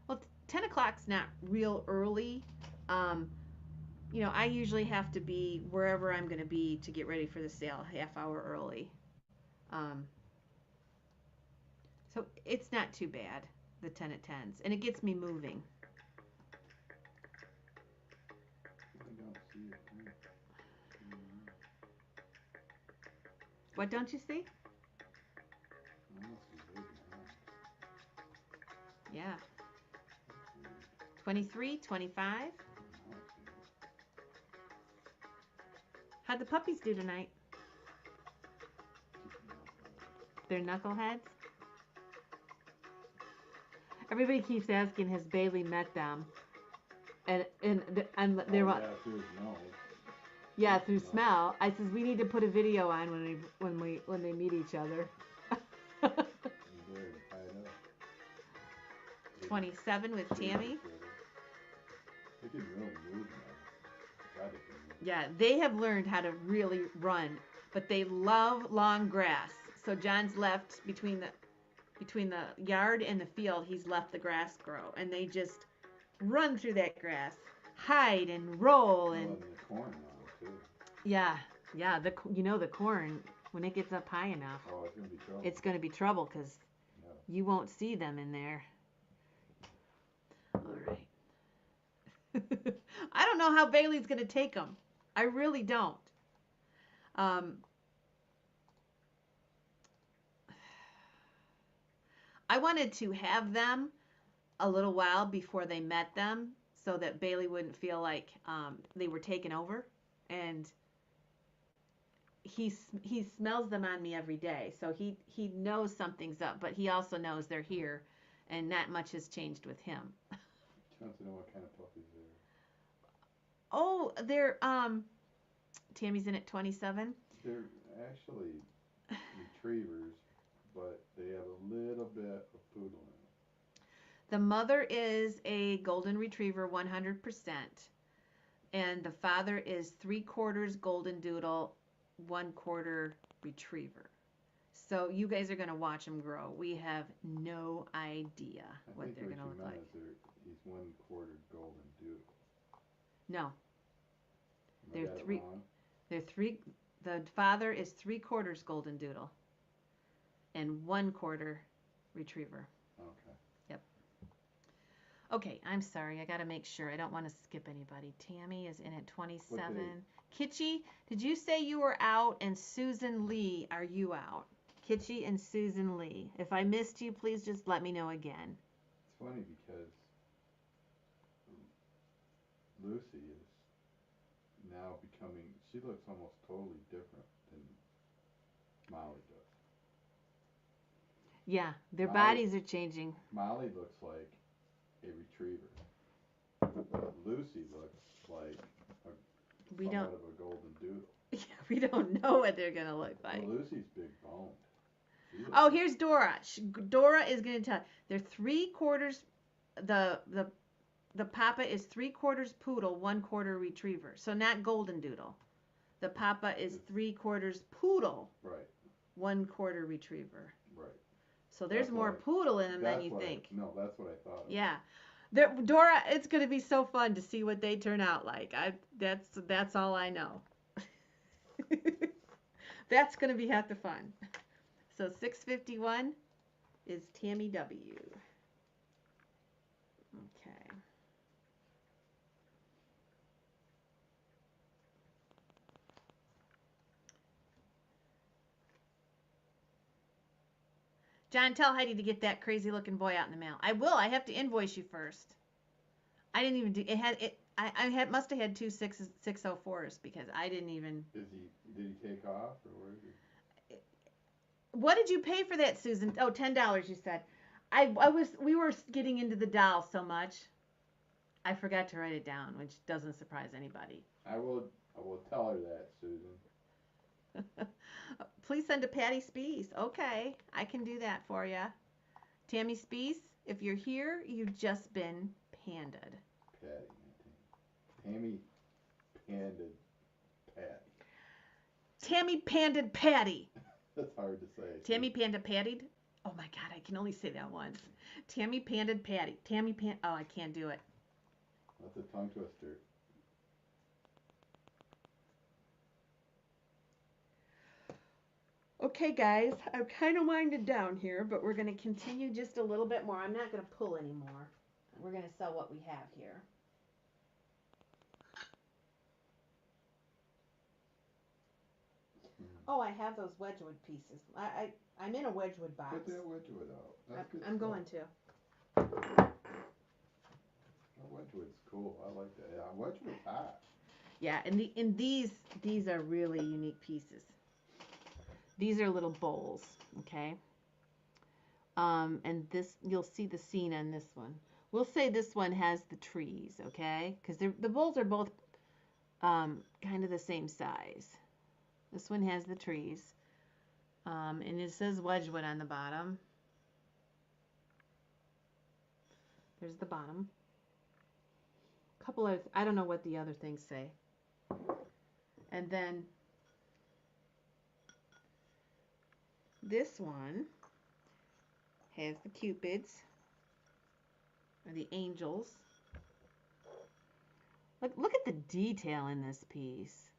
Well, 10 o'clock's not real early. you know, I usually have to be wherever I'm going to be to get ready for the sale half hour early. Um, so it's not too bad, the 10 at 10s. And it gets me moving.
I don't see it.
What don't you see?
I must be way behind.
Yeah.
That's weird.
23, 25.
Now I see it.
How'd the puppies do tonight?
Keep them up.
They're knuckleheads? Everybody keeps asking, has Bailey met them? And they're
Oh, yeah, through his nose.
yeah, through smell. I says we need to put a video on when they meet each other.
He's there tied up.
27 with Tammy.
They can really move now. God, they can move.
Yeah, they have learned how to really run, but they love long grass. So John's left between the yard and the field. He's left the grass grow, and they just run through that grass, hide and roll and.
Well, and the corn now too.
Yeah, yeah. The corn when it gets up high enough.
Oh, it's gonna be trouble.
It's gonna be trouble because
Yeah.
you won't see them in there. All right. I don't know how Bailey's gonna take them. I really don't. I wanted to have them a little while before they met them so that Bailey wouldn't feel like they were taken over. And he smells them on me every day. So he knows something's up, but he also knows they're here and not much has changed with him.
She wants to know what kind of puppies they are.
Oh, they're Tammy's in at 27.
They're actually retrievers, but they have a little bit of poodle in them.
The mother is a golden retriever 100%, and the father is 3/4 golden doodle, 1/4 retriever. So you guys are going to watch them grow. We have no idea what they're going to look like.
He's 1/4 golden doodle.
No.
Am I got it wrong?
They're three. The father is 3/4 golden doodle, and 1/4 retriever.
Okay.
Yep. Okay, I'm sorry. I got to make sure. I don't want to skip anybody. Tammy is in at 27. Kitschy, did you say you were out? And Susan Lee, are you out? Kitschy and Susan Lee. If I missed you, please just let me know again.
It's funny because Lucy is now becoming, she looks almost totally different than Molly does.
Yeah, their
Molly-
bodies are changing.
Molly looks like a retriever, but Lucy looks like somewhat of a golden doodle.
Yeah, we don't know what they're gonna look like.
Well, Lucy's big boned.
Oh, here's Dora. Dora is gonna tell. They're 3/4. The papa is 3/4 poodle, 1/4 retriever. So not golden doodle. The papa is 3/4 poodle.
Right.
1/4 retriever.
Right.
So there's
That's
more
what
poodle in them than
That's
you
what
think.
No, that's what I thought.
Yeah. Dora, it's gonna be so fun to see what they turn out like. That's all I know. That's gonna be half the fun. So 651 is Tammy W. Okay. John, tell Heidi to get that crazy looking boy out in the mail. I will. I have to invoice you first. I didn't even do it. I must have had 2 604s because I didn't even.
Did he take off or where is he?
What did you pay for that, Susan? Oh, $10 you said. We were getting into the doll so much. I forgot to write it down, which doesn't surprise anybody.
I will tell her that, Susan.
Please send to Patty Spees. Okay, I can do that for you. Tammy Spees, if you're here, you've just been panded.
Patty. Tammy panded Patty.
Tammy panded Patty.
That's hard to say.
Tammy panda pattied. Oh my God, I can only say that once. Tammy panded Patty. Oh, I can't do it.
That's a tongue twister.
Okay, guys, I've kind of winded down here, but we're going to continue just a little bit more. I'm not going to pull anymore. We're going to sell what we have here. Oh, I have those Wedgwood pieces. I'm in a Wedgwood box.
Put that Wedgwood out. That's good
I'm
stuff.
going to.
That Wedgwood's cool. I like that. Yeah, Wedgwood's hot.
Yeah, and these are really unique pieces. These are little bowls, okay? And this, you'll see the scene on this one. We'll say this one has the trees, okay? Because the bowls are both kind of the same size. This one has the trees. And it says Wedgwood on the bottom. There's the bottom. A couple of, I don't know what the other things say. And then this one has the cupids, or the angels. Look at the detail in this piece.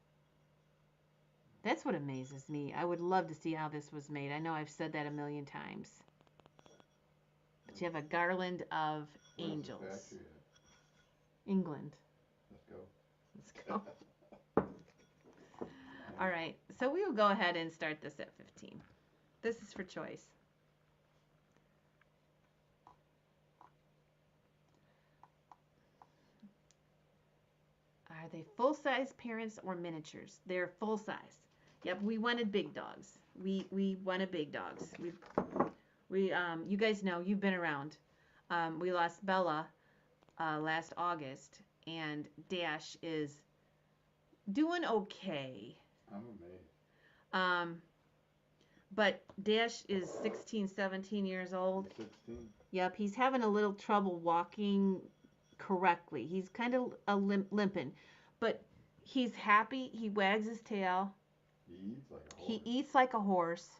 That's what amazes me. I would love to see how this was made. I know I've said that a million times. But you have a garland of angels.
Where's the factory at?
England.
Let's go.
Let's go. All right. So we will go ahead and start this at 15. This is for choice. Are they full-size parents or miniatures? They're full-size. Yep, we wanted big dogs. We wanted big dogs. We you guys know, you've been around. We lost Bella last August, and Dash is doing okay.
I'm amazed.
But Dash is 16, 17 years old.
16.
Yep, he's having a little trouble walking correctly. He's kind of limping, but he's happy. He wags his tail.
He eats like a horse.
He eats like a horse.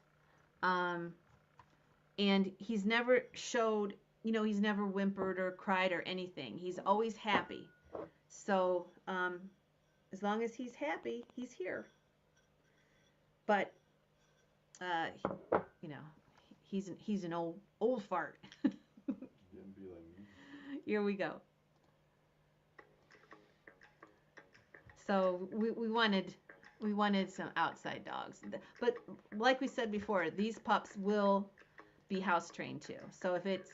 And he's never showed, he's never whimpered or cried or anything. He's always happy. So, as long as he's happy, he's here. But, he's an old fart.
Didn't be like me.
Here we go. So we wanted some outside dogs, but like we said before, these pups will be house trained too. So if it's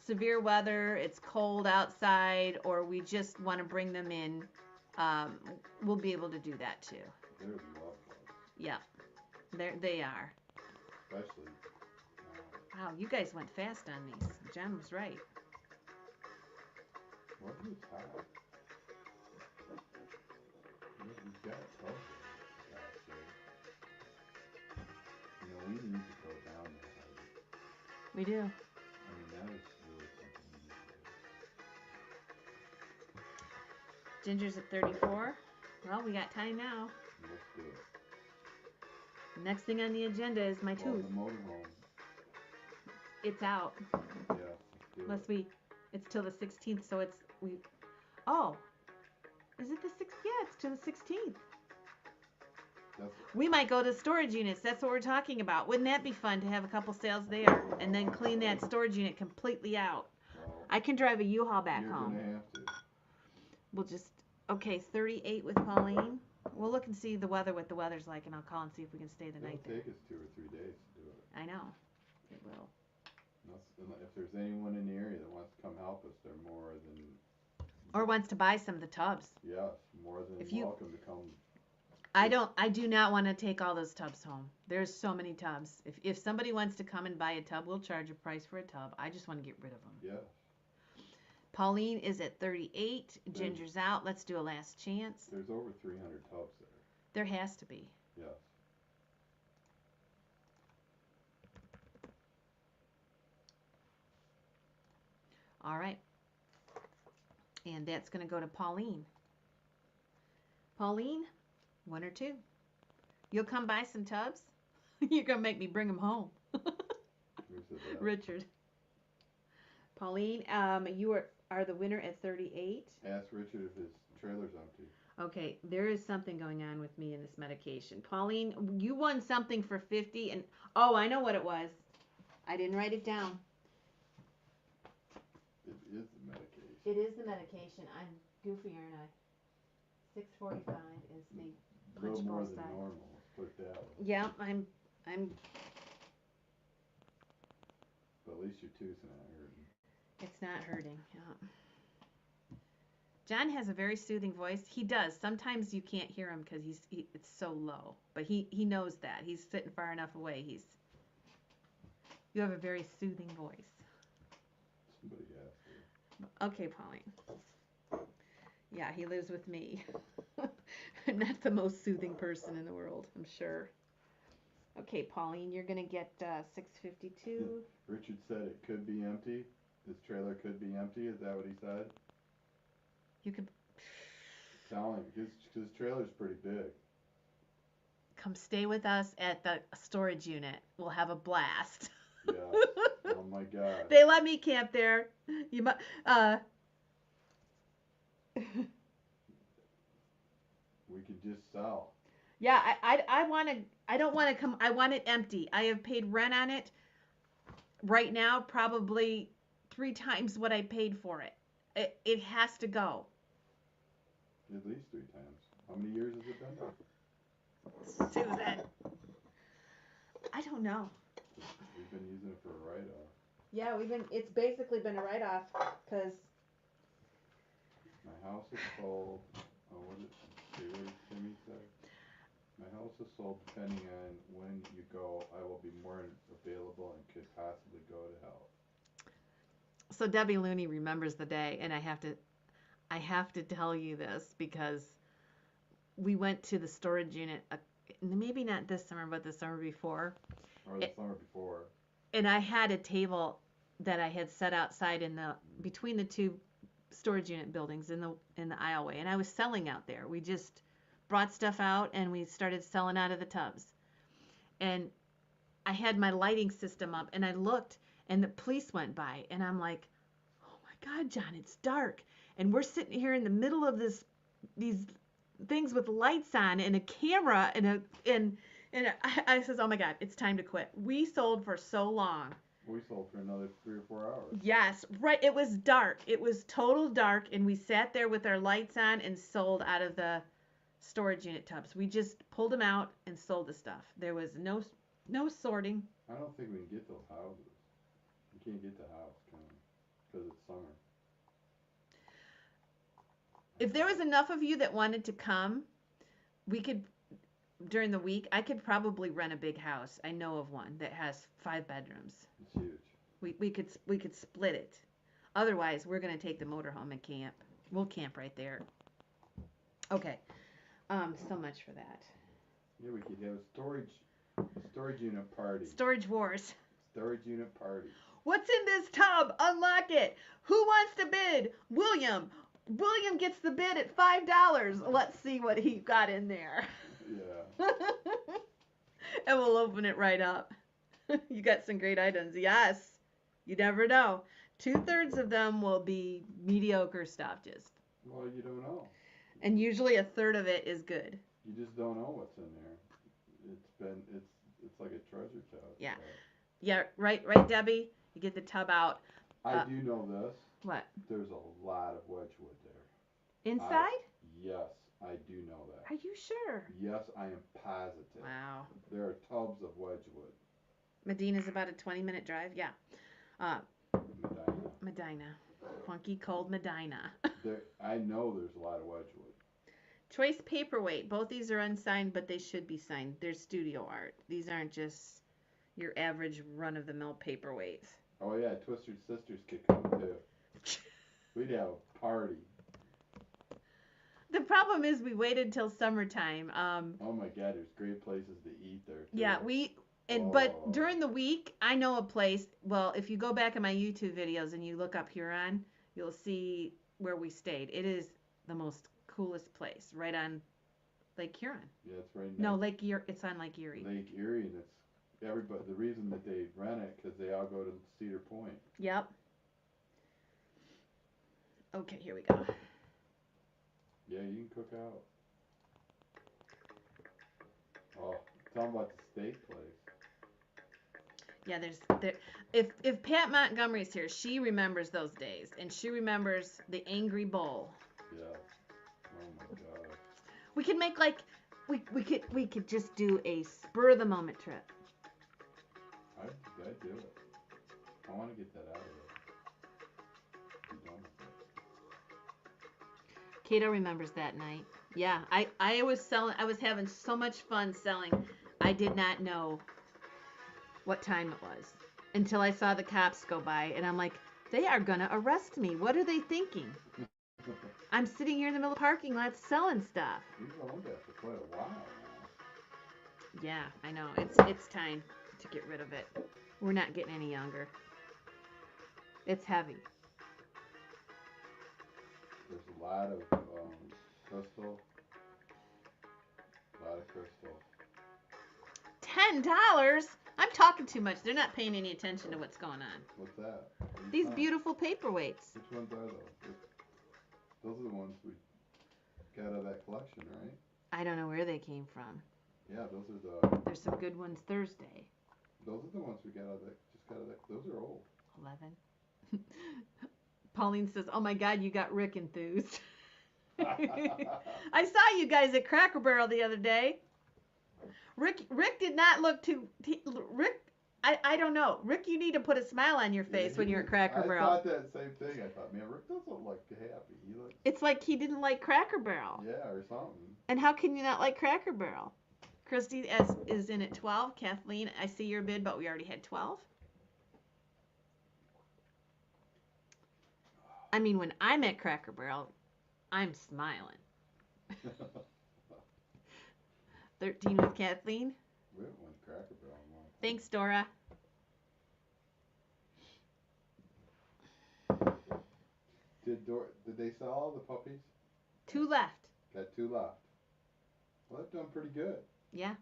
severe weather, it's cold outside, or we just want to bring them in, we'll be able to do that too.
They're love dogs.
Yeah, they are.
Especially.
Wow, you guys went fast on these. John was right.
What is hot? We've got tubs there. We need to go down there.
We do.
I mean, that is really something we need to do.
Ginger's at 34. Well, we got time now.
Let's do it.
The next thing on the agenda is my tooth.
The motorhome.
It's out.
Yeah, let's do it.
It's till the 16th, so oh, is it the 6th? Yeah, it's till the 16th. We might go to storage units. That's what we're talking about. Wouldn't that be fun to have a couple sales there and then clean that storage unit completely out?
Well,
I can drive a U-Haul back home.
You're gonna have to.
We'll just, 38 with Pauline. We'll look and see what the weather's like, and I'll call and see if we can stay the night there.
It'll take us 2 or 3 days to do it.
I know. It will.
If there's anyone in the area that wants to come help us, they're more than...
Or wants to buy some of the tubs.
Yes, more than welcome to come.
I do not want to take all those tubs home. There's so many tubs. If somebody wants to come and buy a tub, we'll charge a price for a tub. I just want to get rid of them.
Yes.
Pauline is at 38. Ginger's out. Let's do a last chance.
There's over 300 tubs there.
There has to be.
Yes.
All right. And that's going to go to Pauline. Pauline, 1 or 2. You'll come buy some tubs? You're going to make me bring them home. Richard. Pauline, you are the winner at 38.
Ask Richard if his trailer's empty.
Okay, there is something going on with me in this medication. Pauline, you won something for 50 and oh, I know what it was. I didn't write it down.
It is the medication.
It is the medication. I'm goofy, aren't I? 6:45 is the
A little
punch
more
bowl
than
side.
normal. Let's put it that way.
Yeah, I'm.
But at least your tooth's not hurting.
It's not hurting. Yeah. John has a very soothing voice. He does. Sometimes you can't hear him because it's so low. But he knows that. He's sitting far enough away. You have a very soothing voice.
Somebody has to.
Okay, Pauline. Yeah, he lives with me. Not the most soothing person in the world, I'm sure. Okay, Pauline, you're gonna get 652.
Richard said it could be empty. This trailer could be empty. Is that what he said?
You could
Tell him his trailer's pretty big.
come stay with us at the storage unit. We'll have a blast.
Yeah. Oh my God.
They let me camp there. You might.
We could just sell.
Yeah, I want to. I don't want to come. I want it empty. I have paid rent on it right now, probably 3 times what I paid for it. It has to go.
At least 3 times. How many years has it been there?
Susan. I don't know.
We've been using it for a write-off.
Yeah, it's basically been a write-off because
My house is sold. Oh, what did Timmy say? My house is sold depending on when you go. I will be more available and could possibly go to help.
so Debbie Looney remembers the day, and I have to tell you this because we went to the storage unit, maybe not this summer, but the summer before.
Or the summer before.
And I had a table that I had set outside between the 2 storage unit buildings in the aisleway, and I was selling out there. We just brought stuff out and we started selling out of the tubs. And I had my lighting system up, and I looked, and the police went by, and I'm like, "Oh my God, John, it's dark, and we're sitting here in the middle of these things with lights on and a camera and I says, "Oh my God, it's time to quit." We sold for so long.
We sold for another 3 or 4 hours.
Yes, right. It was dark. It was total dark, and we sat there with our lights on and sold out of the storage unit tubs. We just pulled them out and sold the stuff. There was no sorting.
I don't think we can get those houses. We can't get the house, because it's summer.
If there was enough of you that wanted to come, we could, during the week, I could probably rent a big house. I know of one that has 5 bedrooms.
It's huge.
We could split it. Otherwise, we're gonna take the motorhome and camp. We'll camp right there. Okay. So much for that.
Yeah, we could have a storage unit party.
Storage wars.
Storage unit party.
What's in this tub? Unlock it. Who wants to bid? William. William gets the bid at $5. Let's see what he got in there.
Yeah.
And we'll open it right up. You got some great items. Yes. You never know. 2/3 of them will be mediocre stuff, just.
Well, you don't know.
And usually 1/3 of it is good.
You just don't know what's in there. It's like a treasure chest.
Yeah. Yeah, right, Debbie? You get the tub out.
I do know this.
What?
There's a lot of Wedgwood there.
Inside?
Yes, I do know that.
Are you sure?
Yes, I am positive.
Wow.
There are tubs of Wedgwood.
Medina's about a 20-minute drive. Yeah. Medina. Funky cold Medina.
I know there's a lot of Wedgwood.
Choice Paperweight. Both these are unsigned, but they should be signed. They're studio art. These aren't just your average run-of-the-mill paperweights.
Oh yeah, Twister Sisters could come too. We'd have a party.
The problem is we waited till summertime.
Oh my God, there's great places to eat there too.
Yeah, but during the week, I know a place. Well, if you go back in my YouTube videos and you look up Huron, you'll see where we stayed. It is the most coolest place, right on Lake Huron.
Yeah, it's right next.
No, it's on Lake Erie.
Lake Erie, and it's everybody. The reason that they rent it because they all go to Cedar Point.
Yep. Okay, here we go.
Yeah, you can cook out. Oh, tell them about the steak place.
Yeah, if Pat Montgomery's here, she remembers those days, and she remembers the angry bull.
Yeah. Oh my god.
We could make like we could just do a spur of the moment trip.
I'd do it. I want to get that out of there. Be done with it.
Kato remembers that night. Yeah, I was having so much fun selling. I did not know what time it was until I saw the cops go by, and I'm like, they are gonna arrest me. What are they thinking? I'm sitting here in the middle of the parking lot selling stuff.
You've owned that for quite a while now.
Yeah, I know. It's time to get rid of it. We're not getting any younger. It's heavy.
There's a lot of crystal. A lot of crystal.
$10? I'm talking too much. They're not paying any attention to what's going on.
What's that? What
These beautiful paperweights.
Which ones are those? Those are the ones we got out of that collection, right?
I don't know where they came from.
Yeah, those are the.
There's some good ones Thursday.
Those are the ones we got out of that. Just got out of that. Those are old.
11. Pauline says, "Oh my God, you got Rick enthused." I saw you guys at Cracker Barrel the other day. Rick did not look too. Rick, I don't know. Rick, you need to put a smile on your face when you're at Cracker Barrel.
I thought that same thing. I thought, man, Rick doesn't look happy. He looks.
It's like he didn't like Cracker Barrel.
Yeah, or something.
And how can you not like Cracker Barrel? Christy is in at 12. Kathleen, I see your bid, but we already had 12. I mean, when I'm at Cracker Barrel, I'm smiling. 13 with Kathleen.
We haven't went to Cracker Barrel in a long time.
Thanks, Dora.
Did they sell all the puppies?
2 left.
Got 2 left. Well, that's done pretty good.
Yeah.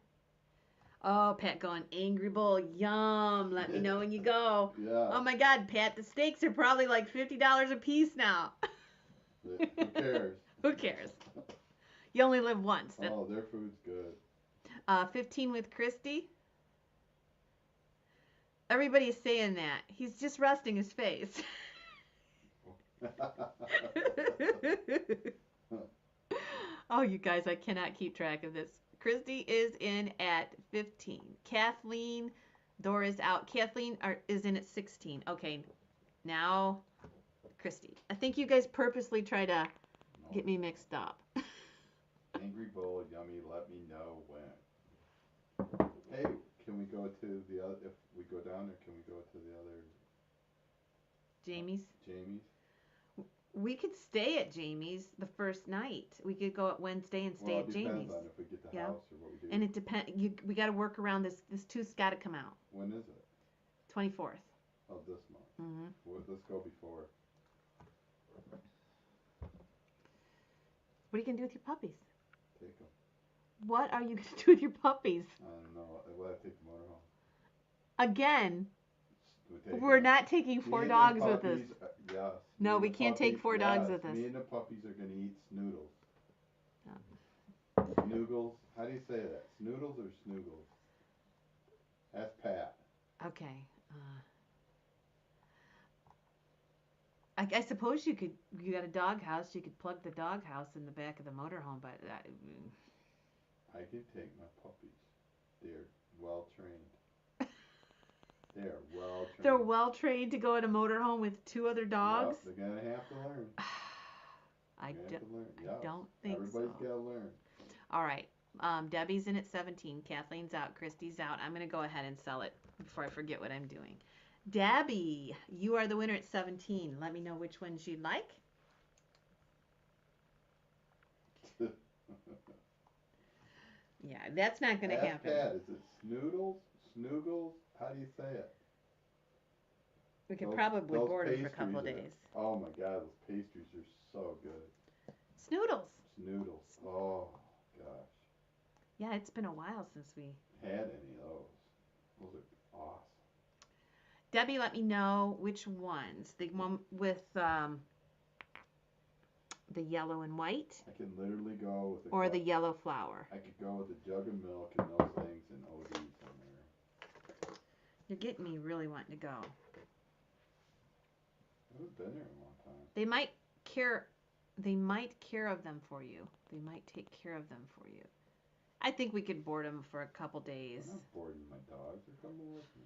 Oh, Pat going, Angry Bull, yum. Let me know when you go.
Yeah.
Oh my God, Pat, the steaks are probably like $50 a piece now.
Who cares?
Who cares? You only live once.
Oh, their food's good.
15 with Christy. Everybody's saying that. He's just resting his face. Oh, you guys, I cannot keep track of this. Christy is in at 15. Kathleen, Dora's out. Kathleen is in at 16. Okay, now Christy. I think you guys purposely try to get me mixed up.
Angry Bull, yummy, let me know when. Hey, can we go to the other, if we go down there, can we go to the other?
Jamie's?
Jamie's?
We could stay at Jamie's the first night. We could go at Wednesday and stay at Jamie's.
Well, it depends on if we get the house or what we do.
And it depends. We got to work around this. This tooth's got to come out.
When is it?
24th.
Of this month.
Mm-hmm.
Well, let's go before.
What are you going to do with your puppies?
Take them.
What are you going to do with your puppies?
I don't know. We'll have to take the motor home.
Again, we're not taking 4 dogs with us.
Yes.
No, we can't take 4 dogs with us.
Me and the puppies are going to eat snoodles. Snoogles. How do you say that? Snoodles or snoogles? That's Pat.
Okay. I suppose you got a dog house, you could plug the dog house in the back of the motorhome, but
I can take my puppies. They're well trained. They're well trained.
They're well trained to go in a motorhome with 2 other dogs?
Yep, they're going to have to learn.
I don't think so.
Everybody's got to learn.
All right. Debbie's in at 17. Kathleen's out. Christy's out. I'm going to go ahead and sell it before I forget what I'm doing. Debbie, you are the winner at 17. Let me know which ones you'd like. Yeah, that's not going to happen.
Pat, is it snoodles? Snoogles? How do you say it?
We could probably board it for a couple of days.
Oh my God, those pastries are so good.
Snoodles.
Snoodles. Oh gosh.
Yeah, it's been a while since we
had any of those. Those are awesome.
Debbie, let me know which ones. The one with the yellow and white,
I can literally go with
or the yellow flower.
I could go with a jug of milk and those things and ODs in there.
You're getting me really wanting to go.
I haven't been there in a long time.
They might care of them for you. They might take care of them for you. I think we could board them for a couple days.
I'm not boarding my dogs. They're coming with me.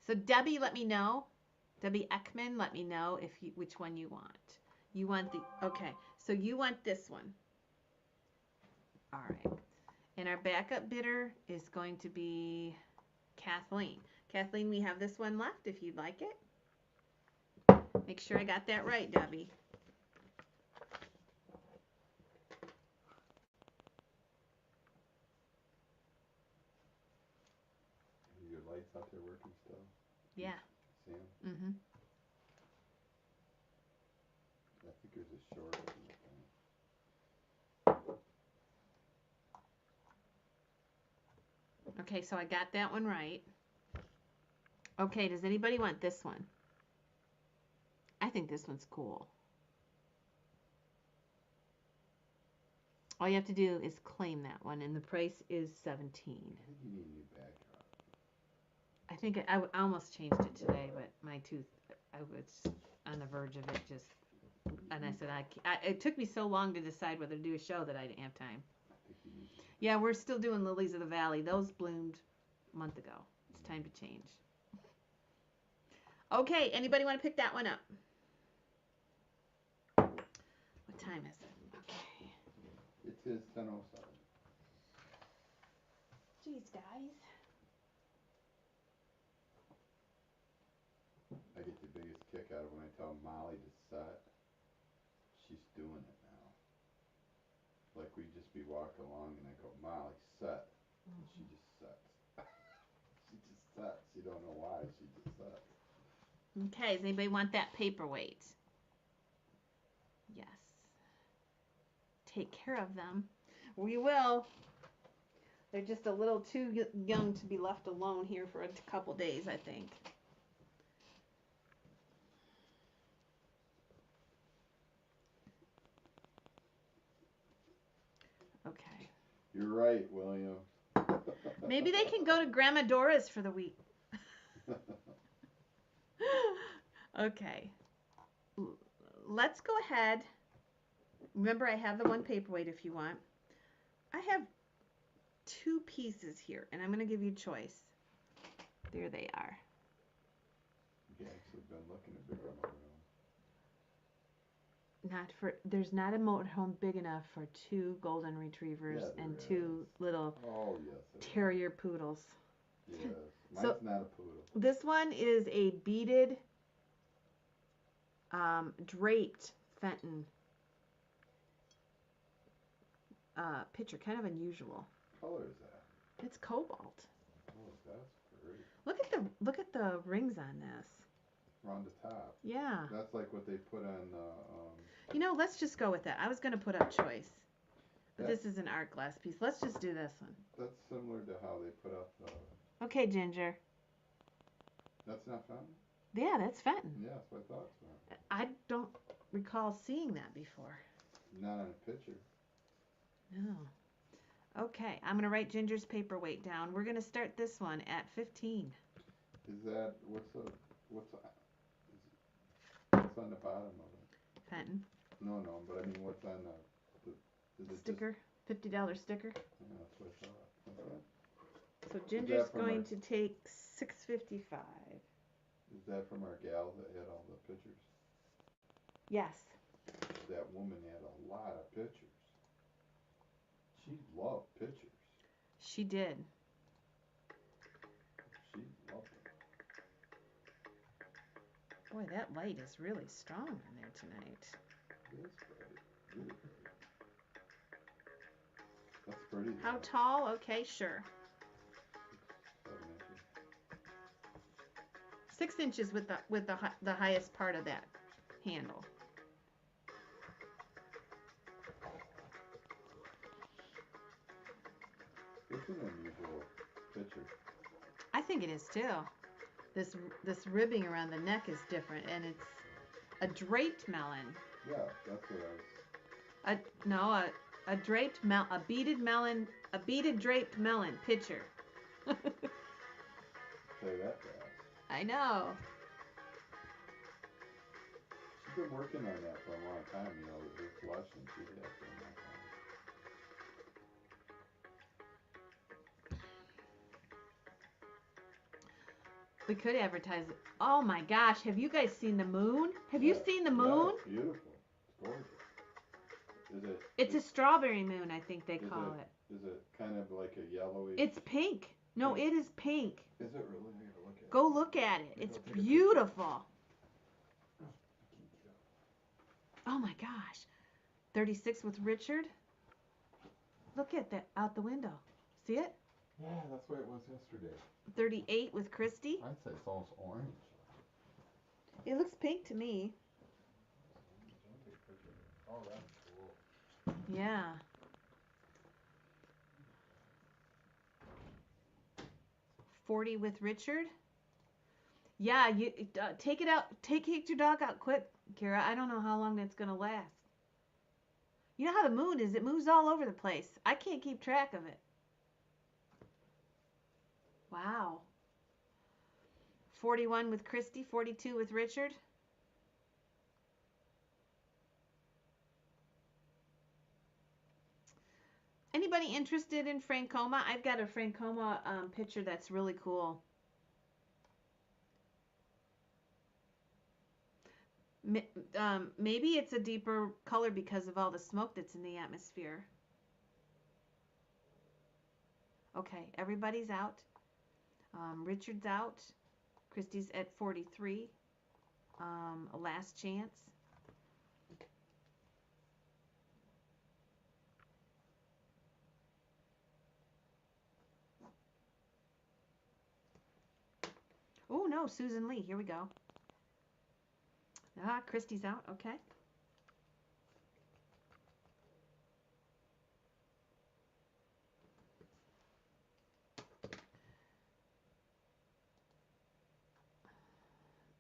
So Debbie, let me know. Debbie Ekman, let me know which one you want. You want okay. So you want this one. All right. And our backup bidder is going to be Kathleen. Kathleen, we have this one left if you'd like it. Make sure I got that right, Debbie.
Are your lights out there working still?
Yeah.
See them?
Mm-hmm.
I think there's a short in the thing.
Okay, so I got that one right. Okay, does anybody want this one? I think this one's cool. All you have to do is claim that one, and the price is $17.
I think you need a new backdrop.
I think I almost changed it today, but my tooth, I was on the verge of it just, and I said, it took me so long to decide whether to do a show that I didn't have time.
I think you need to.
Yeah, we're still doing Lilies of the Valley. Those bloomed a month ago. It's time to change. Okay, anybody want to pick that one up? What time is it? Okay.
It is 10:07.
Jeez, guys.
I get the biggest kick out of when I tell Molly to set. She's doing it now. Like we just be walking along and I go, Molly, set. And she just sets. She just sets. You don't know why. She just sets.
Okay, does anybody want that paperweight? Yes. Take care of them. We will. They're just a little too young to be left alone here for a couple days, I think. Okay.
You're right, William.
Maybe they can go to Grandma Dora's for the week. Okay. Let's go ahead. Remember, I have the one paperweight if you want. I have two pieces here, and I'm going to give you a choice. There they are.
You've actually been looking at bigger motorhome.
There's not a motorhome big enough for two golden retrievers and two little terrier poodles.
Yes, mine's not a poodle.
This one is a beaded, draped Fenton picture, kind of unusual.
What color is that?
It's cobalt.
Oh, that's pretty.
Look at the rings on this.
Around the top.
Yeah.
That's like what they put on.
Let's just go with that. I was gonna put up choice, but this is an art glass piece. Let's just do this one.
That's similar to how they put up the.
Okay, Ginger.
That's not Fenton?
Yeah, that's Fenton.
Yeah, that's what I thought. So.
I don't recall seeing that before.
Not on a picture.
No. Okay, I'm going to write Ginger's paperweight down. We're going to start this one at 15.
Is that, what's on the bottom of it?
Fenton.
No, but I mean, what's on the
sticker? $50 sticker?
Yeah, that's what I thought. Okay.
So Ginger's going to take $6.55.
Is that from our gal that had all the pictures?
Yes.
That woman had a lot of pictures. She loved pictures.
She did.
She loved them.
Boy, that light is really strong in there tonight.
It is pretty. Really pretty. That's pretty.
How tall? Okay, sure.
7 inches.
6 inches with the highest part of that handle.
It's an unusual picture.
I think it is too. This ribbing around the neck is different, and it's a draped melon.
Yeah, that's what I was.
No, a draped a beaded melon, a beaded draped melon pitcher.
Say that fast.
I know.
She's been working on that for a long time, you know, her flush, and she did that for a long time.
We could advertise it. Oh my gosh, have you guys seen the moon? Have you seen the moon?
Yeah, it's beautiful. It's gorgeous. Is it?
It's a strawberry moon, I think they call it.
Is it kind of like a yellowy?
It's pink. No, it is pink.
Is it really? I gotta look at it.
Go look at it. It's beautiful. Oh my gosh. 36 with Richard. Look at that out the window. See it?
Yeah, that's the way it was yesterday.
38 with Christy.
I'd say it's almost orange.
It looks pink to me.
Oh, that's cool.
Yeah. $40 with Richard. Yeah, you take it out. Take your dog out quick, Kira. I don't know how long that's gonna last. You know how the moon is. It moves all over the place. I can't keep track of it. Wow. 41 with Christy. 42 with Richard. Anybody interested in Francoma? I've got a Francoma picture that's really cool. Maybe it's a deeper color because of all the smoke that's in the atmosphere. Okay, everybody's out. Richard's out. Christy's at 43. A last chance. Oh no, Susan Lee. Here we go. Ah, Christy's out. Okay.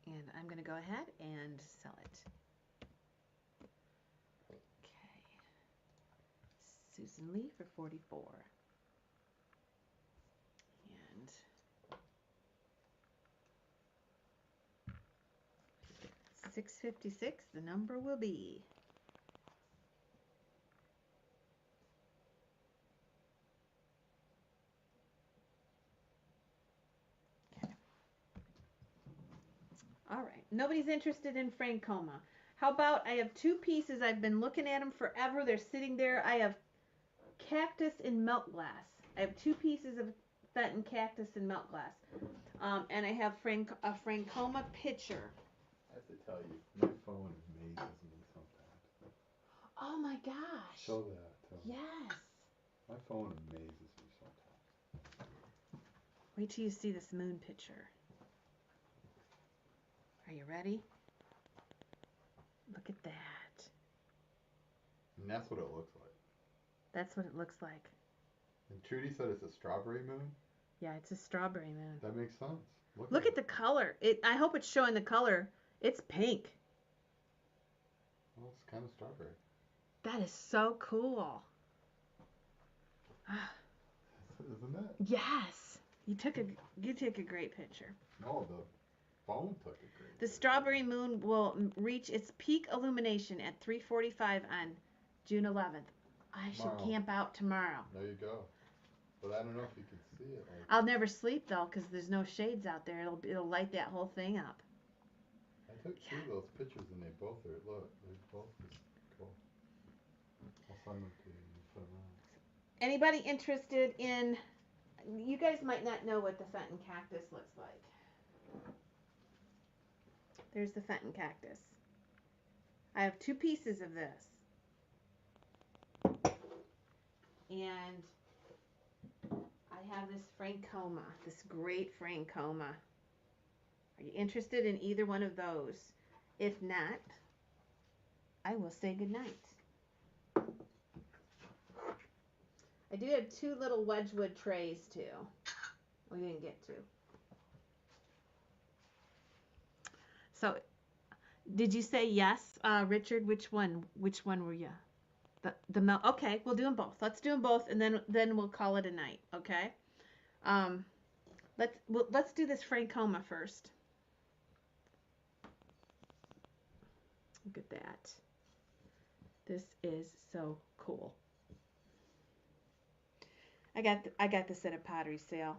And I'm going to go ahead and sell it. Okay. Susan Lee for 44. And $6.56, the number will be. Okay. All right. Nobody's interested in Francoma. How about I have two pieces. I've been looking at them forever. They're sitting there. I have cactus in milk glass. I have two pieces of Fenton cactus in milk glass. And I have a Francoma pitcher.
I have to tell you, my phone amazes me sometimes.
Oh my gosh.
Show that to me.
Yes.
My phone amazes me sometimes.
Wait till you see this moon picture. Are you ready? Look at that.
And that's what it looks like.
That's what it looks like.
And Trudy said it's a strawberry moon?
Yeah, it's a strawberry moon.
That makes sense.
Look at the color. I hope it's showing the color. It's pink.
Well, it's kind of strawberry.
That is so cool.
Isn't it?
Yes. You took a great picture.
No, the phone took a great
The
picture.
strawberry moon will reach its peak illumination at 3:45 on June 11th. I should camp out tomorrow.
There you go. But I don't know if you can see it.
I'll never sleep though because there's no shades out there. It'll light that whole thing up.
I took two of those pictures and they both are, look, they're both just cool. I'll send them to you and put them on.
Anybody interested in, you guys might not know what the Fenton cactus looks like. There's the Fenton cactus. I have two pieces of this. And I have this Francoma, this great Francoma. Are you interested in either one of those? If not, I will say goodnight. I do have two little Wedgwood trays too. We didn't get to. So, did you say yes, Richard? Which one? Which one were you? The melt. Okay, we'll do them both. Let's do them both, and then we'll call it a night. Okay. Um, let's do this Francoma first. Look at that. This is so cool. I got this at a pottery sale.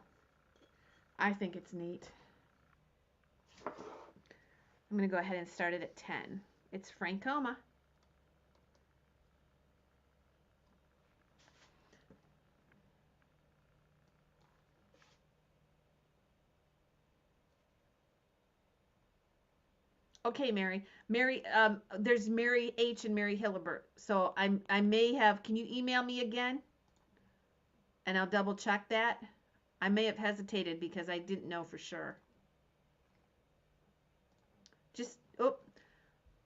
I think it's neat. I'm going to go ahead and start it at 10. It's Francoma. Okay, Mary. Mary, there's Mary H and Mary Hillibert. So I may have. Can you email me again? And I'll double check that. I may have hesitated because I didn't know for sure. Just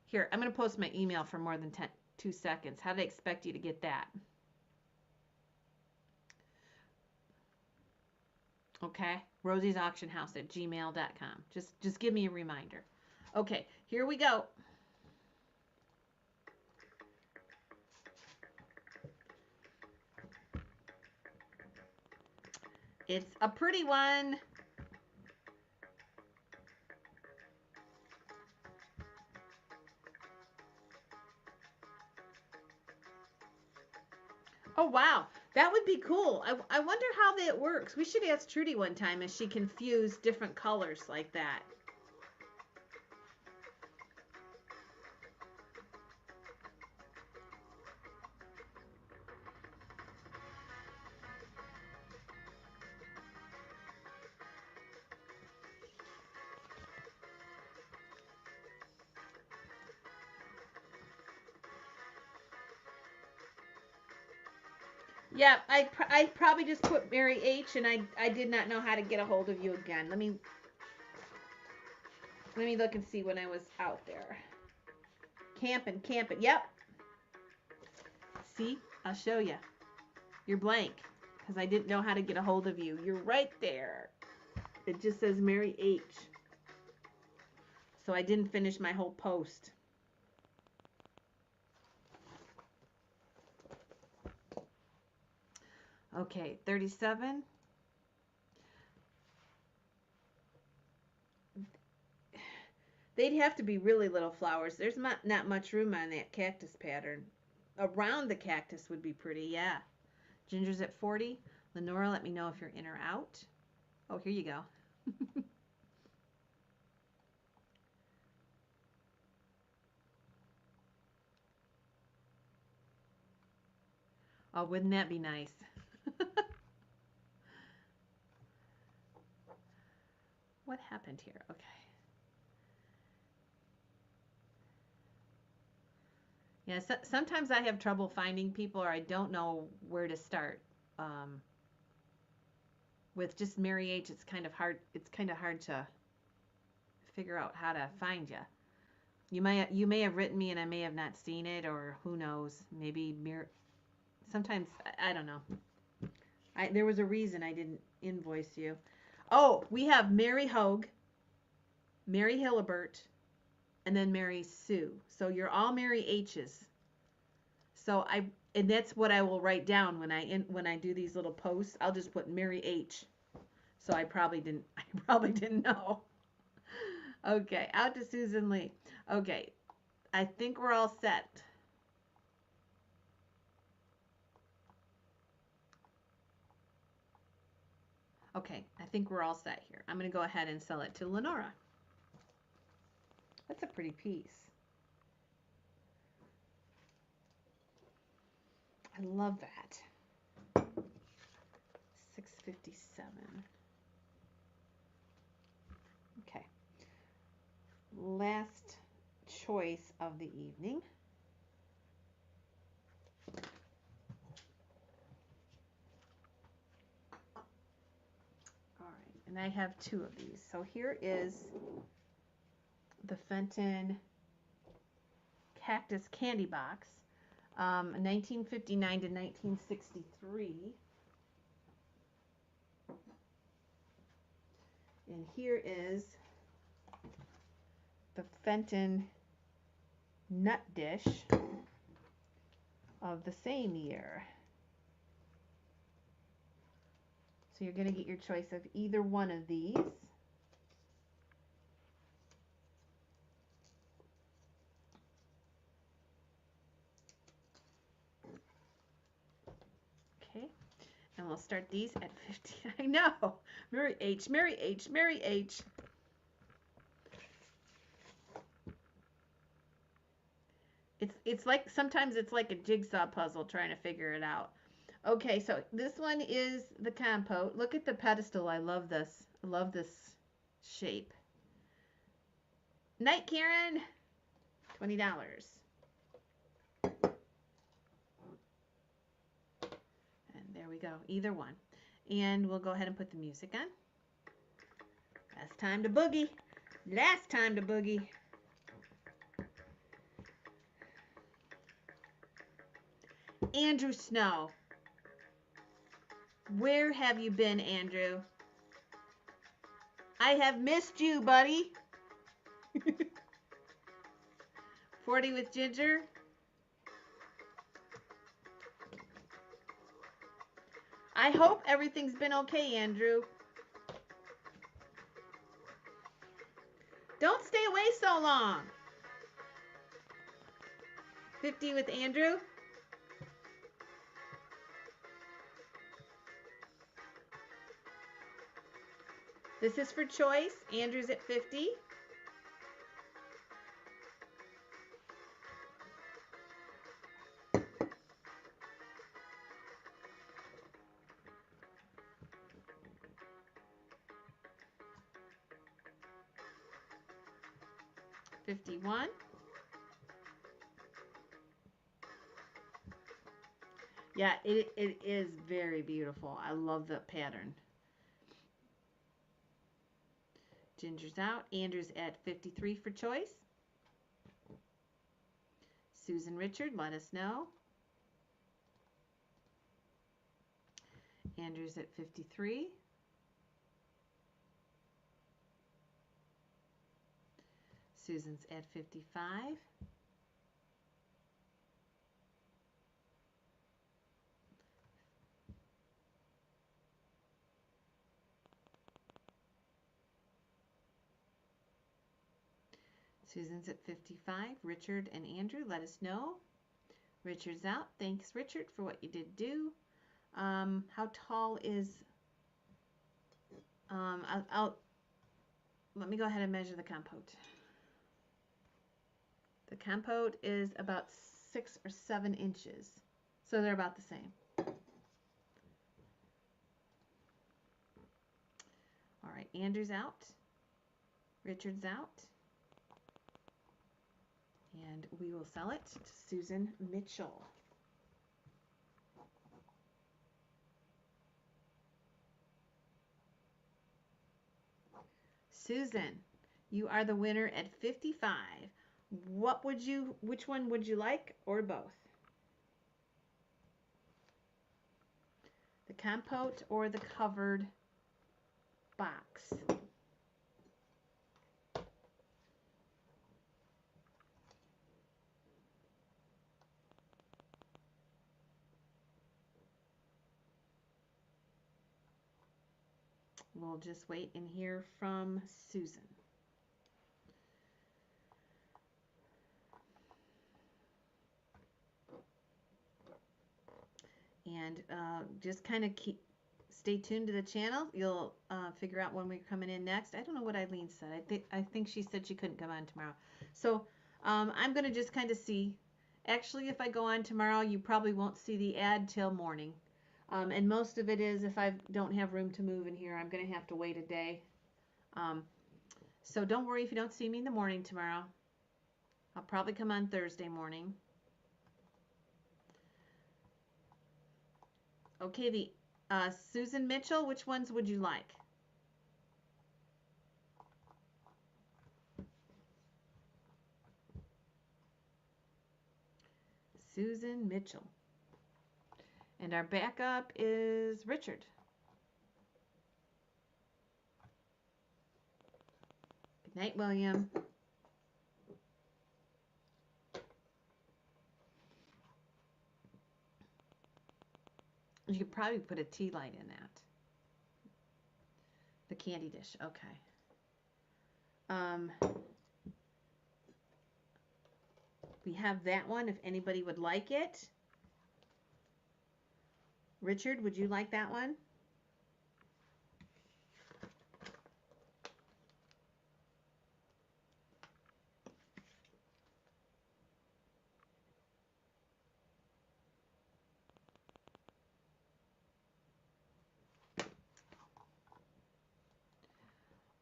here. I'm gonna post my email for more than 2 seconds. How did I expect you to get that? Okay, rosiesauctionhouse@gmail.com. Just give me a reminder. Okay, here we go. It's a pretty one. Oh, wow. That would be cool. I wonder how that works. We should ask Trudy one time if she can fuse different colors like that. Yeah, I probably just put Mary H, and I did not know how to get a hold of you again. Let me look and see when I was out there. Camping. Yep. See, I'll show you. You're blank because I didn't know how to get a hold of you. You're right there. It just says Mary H. So I didn't finish my whole post. Okay, 37. They'd have to be really little flowers. There's not much room on that cactus pattern. Around the cactus would be pretty, yeah. Ginger's at 40. Lenora, let me know if you're in or out. Oh, here you go. Oh, wouldn't that be nice? What happened here? Okay. Yeah, sometimes I have trouble finding people, or I don't know where to start. With just Mary H, it's kind of hard. It's kind of hard to figure out how to find you. You may have written me and I may have not seen it, or who knows? Maybe sometimes I don't know. There was a reason I didn't invoice you. Oh, we have Mary Hogue, Mary Hillibert, and then Mary Sue. So you're all Mary H's. So and that's what I will write down when I do these little posts. I'll just put Mary H. So I probably didn't know. Okay, out to Susan Lee. Okay, I think we're all set. Okay, I think we're all set here. I'm going to go ahead and sell it to Lenora. That's a pretty piece. I love that. $6.57. Okay. Last choice of the evening. All right, and I have 2 of these. So here is the Fenton Cactus Candy Box, 1959 to 1963. And here is the Fenton nut dish of the same year. So you're going to get your choice of either one of these. Okay, and we'll start these at 50. I know. Mary H, Mary H, Mary H. It's like, sometimes it's like a jigsaw puzzle trying to figure it out. Okay, so this one is the compote. Look at the pedestal. I love this. I love this shape. Night, Karen. $20. And there we go. Either one. And we'll go ahead and put the music on. Last time to boogie. Last time to boogie. Andrew Snow. Where have you been, Andrew? I have missed you, buddy. 40 with ginger. I hope everything's been okay, Andrew. Don't stay away so long. 50 with Andrew. This is for choice. Andrew's at 50. $51. Yeah, it is very beautiful. I love the pattern. Ginger's out. Andrew's at 53 for choice. Susan Richard, let us know. Andrew's at 53. Susan's at 55. Susan's at 55. Richard and Andrew, let us know. Richard's out. Thanks, Richard, for what you did do. How tall is... let me go ahead and measure the compote. The compote is about 6 or 7 inches. So they're about the same. All right, Andrew's out. Richard's out. And we will sell it to Susan Mitchell. Susan, you are the winner at 55. Which one would you like, or both? The compote or the covered box? We'll just wait and hear from Susan. And just kind of stay tuned to the channel. You'll figure out when we're coming in next. I don't know what Eileen said. I think she said she couldn't come on tomorrow. So I'm going to just kind of see. Actually, if I go on tomorrow, you probably won't see the ad till morning. And most of it is, if I don't have room to move in here, I'm going to have to wait a day. So don't worry if you don't see me in the morning tomorrow. I'll probably come on Thursday morning. Okay, the Susan Mitchell, which ones would you like? Susan Mitchell. And our backup is Richard. Good night, William. You could probably put a tea light in that. The candy dish. Okay. We have that one if anybody would like it. Richard, would you like that one?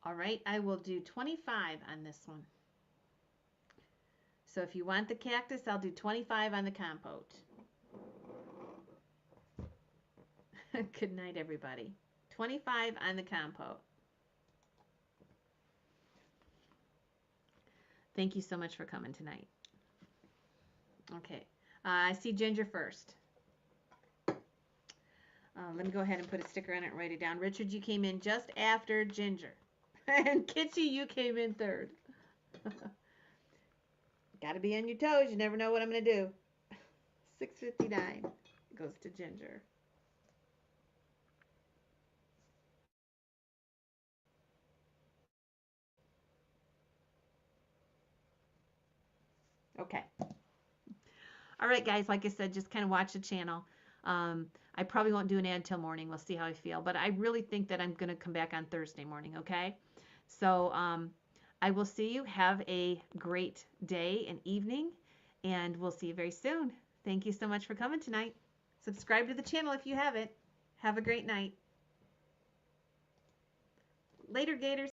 All right, I will do 25 on this one. So if you want the cactus, I'll do 25 on the compote. Good night, everybody. 25 on the compote. Thank you so much for coming tonight. Okay, I see Ginger first. Let me go ahead and put a sticker on it and write it down. Richard, you came in just after Ginger. And Kitty, you came in third. Got to be on your toes. You never know what I'm going to do. 6:59 goes to Ginger. Okay. All right, guys. Like I said, just kind of watch the channel. I probably won't do an ad till morning. We'll see how I feel. But I really think that I'm going to come back on Thursday morning, okay? So I will see you. Have a great day and evening, and we'll see you very soon. Thank you so much for coming tonight. Subscribe to the channel if you haven't. Have a great night. Later, Gators.